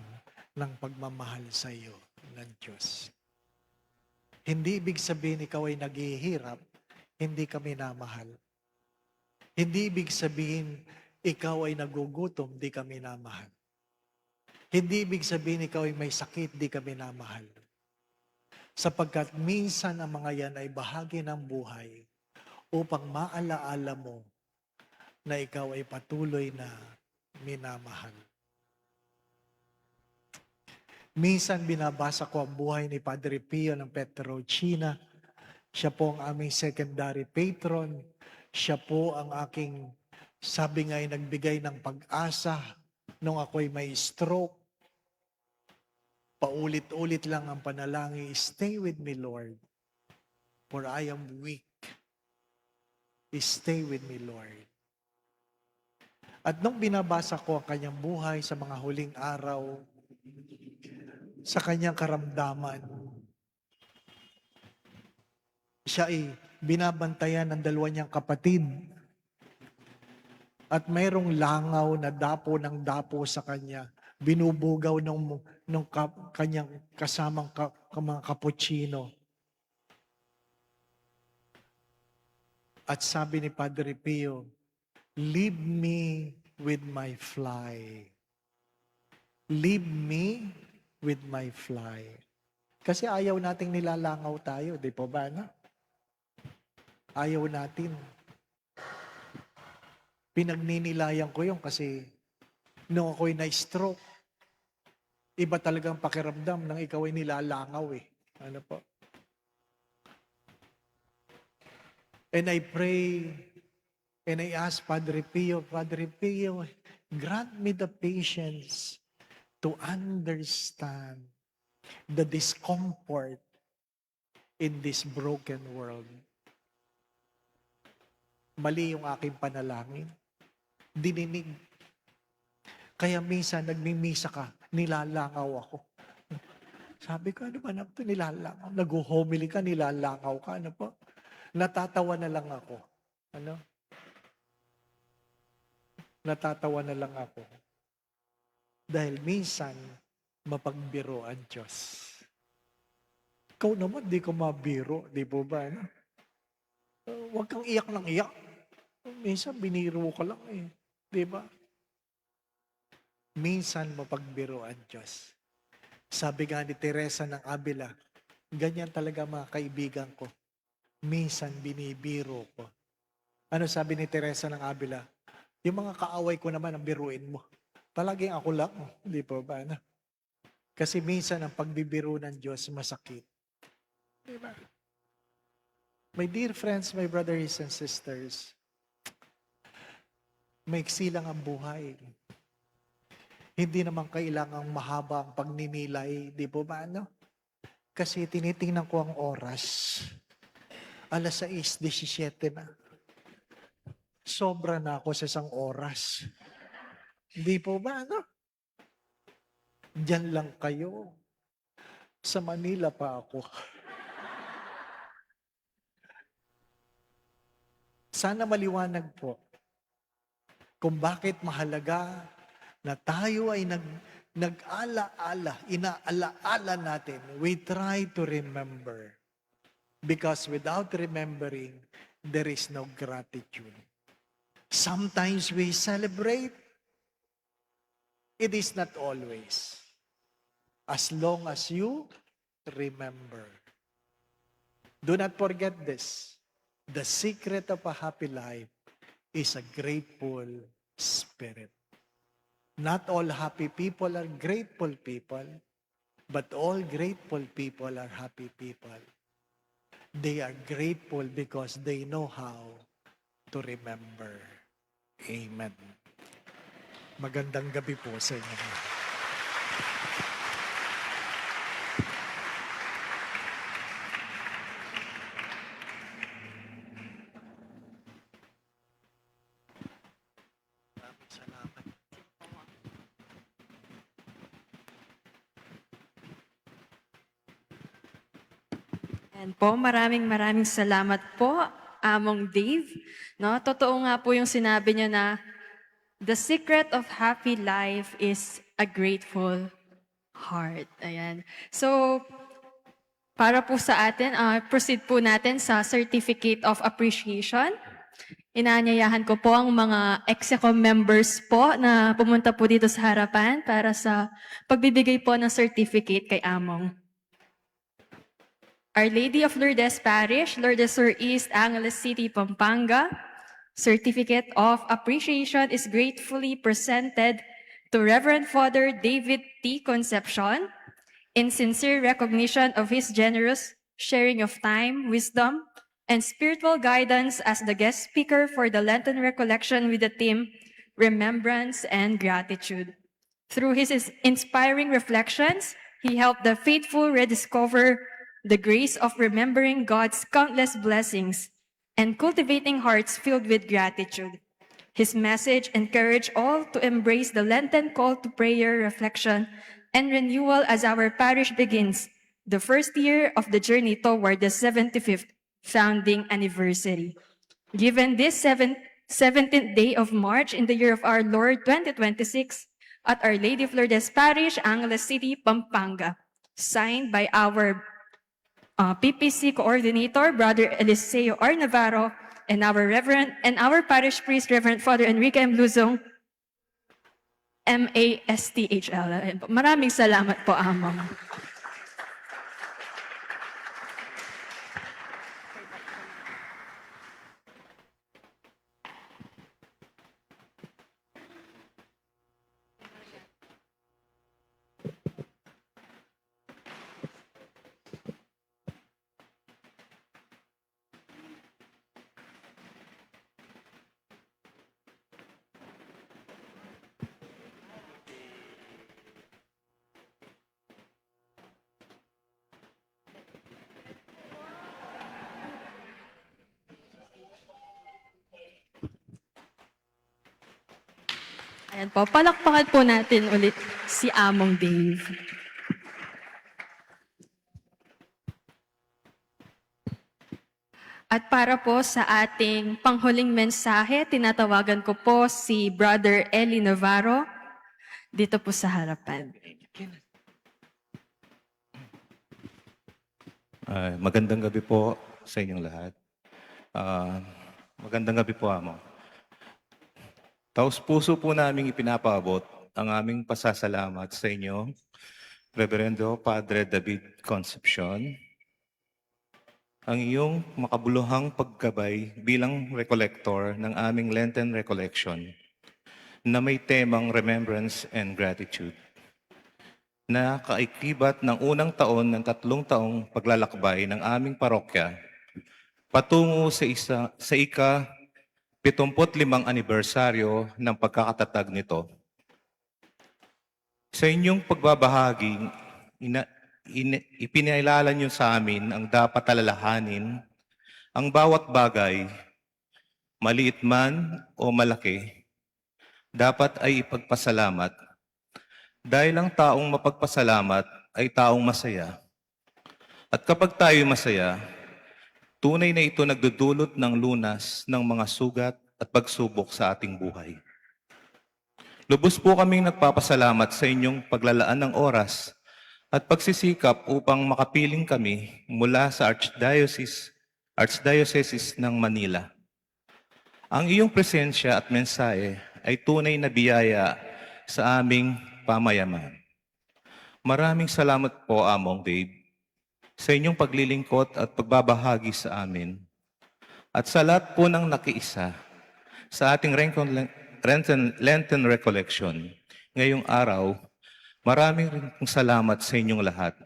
ng pagmamahal sa iyo ng Diyos. Hindi ibig sabihin ikaw ay naghihirap, hindi ka minamahal. Hindi ibig sabihin ikaw ay nagugutom, di ka minamahal. Hindi ibig sabihin ikaw ay may sakit, di ka minamahal. Sapagkat minsan ang mga yan ay bahagi ng buhay upang maalaala mo na ikaw ay patuloy na minamahal. Minsan binabasa ko ang buhay ni Padre Pio ng Petrocina. Siya po ang aming secondary patron. Siya po ang aking, sabi nga ay nagbigay ng pag-asa nung ako'y may stroke. Paulit-ulit lang ang panalangin, stay with me, Lord, for I am weak. Stay with me, Lord. At nung binabasa ko ang kanyang buhay sa mga huling araw, sa kanyang karamdaman, siya ay binabantayan ng dalawa niyang kapatid at mayroong langaw na dapo ng dapo sa kanya. Binubugaw ng kanyang kasamang mga kaputsino. At sabi ni Padre Pio, leave me with my fly. Leave me with my fly. Kasi ayaw nating nilalangaw tayo, di po ba? No? Ayaw natin. Pinagninilayan ko yun kasi nung ako'y na-stroke, iba talagang pakiramdam nang ikaw ay nilalangaw eh. Ano po? And I pray, and I ask Padre Pio, grant me the patience to understand the discomfort in this broken world. Mali yung aking panalangin. Dininig. Kaya minsan, nagmimisa ka, nilalangaw ako. Sabi ko, ano ba na ito? Nilalangaw. Nag-homily ka, nilalangaw ka. Ano po? Natatawa na lang ako. Ano? Natatawa na lang ako. Dahil minsan, mapagbiro ang Diyos. Ikaw naman, di ko mabiro. Di po ba? No? Huwag kang iyak ng iyak. Minsan, biniro ka lang eh. Di ba? Minsan, mapagbiro ang Diyos. Sabi nga ni Teresa ng Avila, ganyan talaga mga kaibigan ko. Minsan, binibiro ko. Ano sabi ni Teresa ng Avila? Yung mga kaaway ko naman ang biruin mo. Palaging ako lang. Di po ba? No? Kasi minsan ang pagbibiro ng Diyos masakit. Diba? My dear friends, my brothers and sisters, maiksi lang ang buhay. Hindi naman kailangang mahaba ang pagninilay. Di po ba? No? Kasi tinitingnan ko ang oras. 6:17 na. Sobra na ako sa isang oras. Di po ba? No? Diyan lang kayo. Sa Manila pa ako. Sana maliwanag po kung bakit mahalaga na tayo ay nag-ala-ala, inaala-ala natin. We try to remember. Because without remembering, there is no gratitude. Sometimes we celebrate. It is not always. As long as you remember. Do not forget this. The secret of a happy life is a grateful spirit. Not all happy people are grateful people, but all grateful people are happy people. They are grateful because they know how to remember. Amen. Magandang gabi po sa inyo. And po, maraming salamat po, Among Dave. No, totoo nga po yung sinabi niya na the secret of happy life is a grateful heart. Ayan. So, para po sa atin, proceed po natin sa Certificate of Appreciation. Inaanyayahan ko po ang mga EXECOM members po na pumunta po dito sa harapan para sa pagbibigay po ng certificate kay Among. Our Lady of Lourdes Parish, Lourdes Sur East, Angeles City, Pampanga, Certificate of Appreciation is gratefully presented to Reverend Father David T. Concepcion in sincere recognition of his generous sharing of time, wisdom, and spiritual guidance as the guest speaker for the Lenten recollection with the theme Remembrance and Gratitude. Through his inspiring reflections, he helped the faithful rediscover the grace of remembering God's countless blessings and cultivating hearts filled with gratitude. His message encouraged all to embrace the Lenten call to prayer, reflection, and renewal as our parish begins the first year of the journey toward the 75th founding anniversary. Given this 17th day of March in the year of our Lord 2026 at Our Lady of Lourdes Parish, Angeles City, Pampanga, signed by our PPC coordinator, Brother Eliseo R. Navarro, and our parish priest, Reverend Father Enrique M. Luzong, MASTHL. Maraming salamat po, Among. Ayan po, palakpakan po natin ulit si Among Dave. At para po sa ating panghuling mensahe, tinatawagan ko po si Brother Eli Navarro dito po sa harapan. Magandang gabi po sa inyong lahat. Magandang gabi po, Amo. Taos puso po namin ipinapaabot ang aming pasasalamat sa inyo, Reverendo Padre David Concepcion, ang iyong makabuluhang paggabay bilang recollector ng aming Lenten Recollection na may temang Remembrance and Gratitude na kaikibat ng unang taon ng 3 taong paglalakbay ng aming parokya patungo sa ika-75 anibersaryo ng pagkakatatag nito. Sa inyong pagbabahagi, ipinaalala niyo sa amin ang dapat alalahanin, ang bawat bagay, maliit man o malaki, dapat ay ipagpasalamat. Dahil ang taong mapagpasalamat ay taong masaya. At kapag tayo masaya, tunay na ito nagdudulot ng lunas ng mga sugat at pagsubok sa ating buhay. Lubos po kaming nagpapasalamat sa inyong paglalaan ng oras at pagsisikap upang makapiling kami mula sa Archdiocese ng Manila. Ang iyong presensya at mensahe ay tunay na biyaya sa aming pamayaman. Maraming salamat po, Among Dave, sa inyong paglilingkod at pagbabahagi sa amin. At sa lahat po ng nakiisa sa ating Lenten Recollection ngayong araw, maraming salamat sa inyong lahat.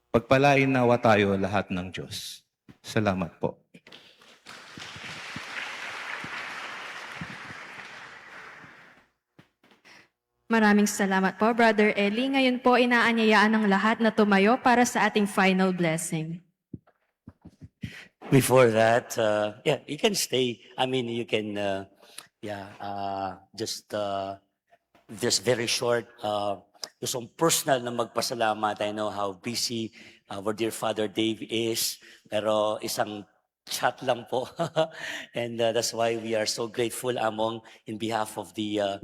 Pagpalain nawa tayo lahat ng Diyos. Salamat po. Maraming salamat po, Brother Eli. Ngayon po, inaanyayaan ng lahat na tumayo para sa ating final blessing. Before that, you can stay. I mean, you can, just very short, some personal na magpasalamat. I know how busy our dear Father Dave is. Pero isang chat lang po. And that's why we are so grateful in behalf of the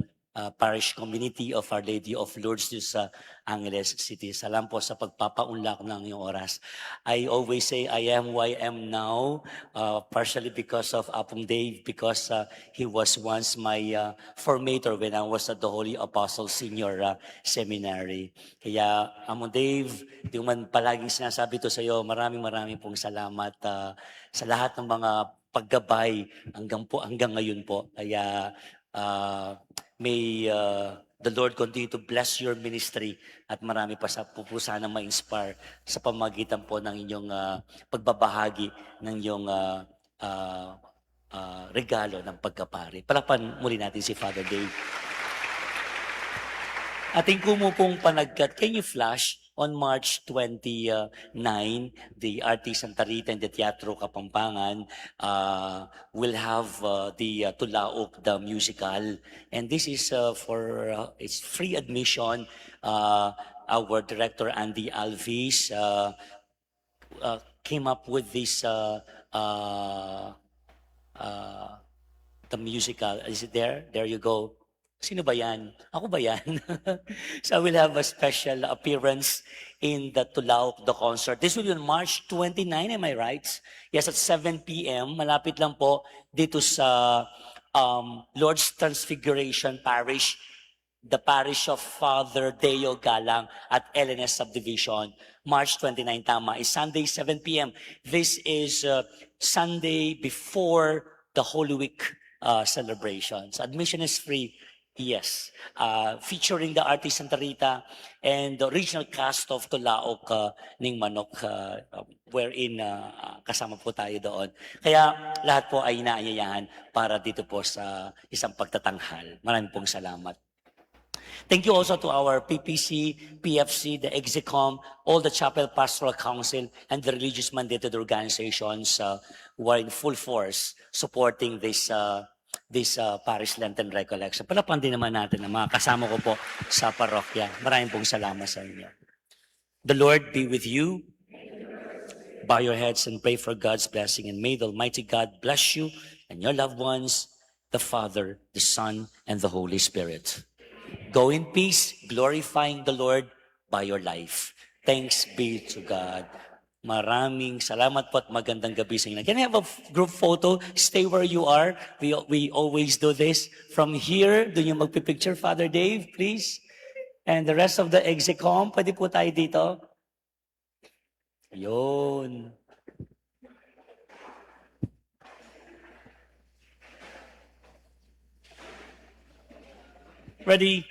parish community of Our Lady of Lourdes sa Angeles City. Salamat po sa pagpapaunlak ng iyong oras. I always say I am who I am now, partially because of Apong Dave, because he was once my formator when I was at the Holy Apostle Senior Seminary. Kaya Among Dave, di man palaging sinasabi to sa iyo, maraming pong salamat sa lahat ng mga paggabay hanggang ngayon po. Kaya may the Lord continue to bless your ministry at marami pa sa pupusa na ma-inspire sa pamagitan po ng inyong pagbabahagi ng inyong regalo ng pagkapari. Palapan muli natin si Father Dave. Ating kumupong panagkat, can you flash on March 29, the RT Santa Rita and the Teatro Kapampangan will have the Tulaok, the musical. And this is it's free admission. Our director, Andy Alvis, came up with this, the musical. Is it there? There you go. Sino ba yan? Ako ba yan? So I will have a special appearance in the Tulaok, the concert. This will be on March 29, am I right? Yes, at 7 p.m. Malapit lang po dito sa Lord's Transfiguration Parish, the parish of Father Deo Galang at LNS Subdivision. March 29, tama, is Sunday, 7 p.m. This is Sunday before the Holy Week celebrations. Admission is free. Yes, featuring the artist Santa Rita and the original cast of Tulaok Ning Manok, wherein kasama po tayo doon. Kaya lahat po ay inaanyayahan para dito po sa isang pagtatanghal. Maraming pong salamat. Thank you also to our PPC, PFC, the Execom, all the Chapel Pastoral Council, and the religious mandated organizations who are in full force supporting this Parish Lenten Recollection. Palapan din naman natin ang mga kasama ko po sa parokya. Maraming pong salamat sa inyo. The Lord be with you. Bow your heads and pray for God's blessing, and may the Almighty God bless you and your loved ones, the Father, the Son, and the Holy Spirit. Go in peace, glorifying the Lord by your life. Thanks be to God. Maraming salamat po at magandang gabi sa inyo. Can I have a group photo? Stay where you are. We always do this. From here, doon yung magpipicture, Father Dave, please. And the rest of the Execom, pwede po tayo dito. Yun. Ready?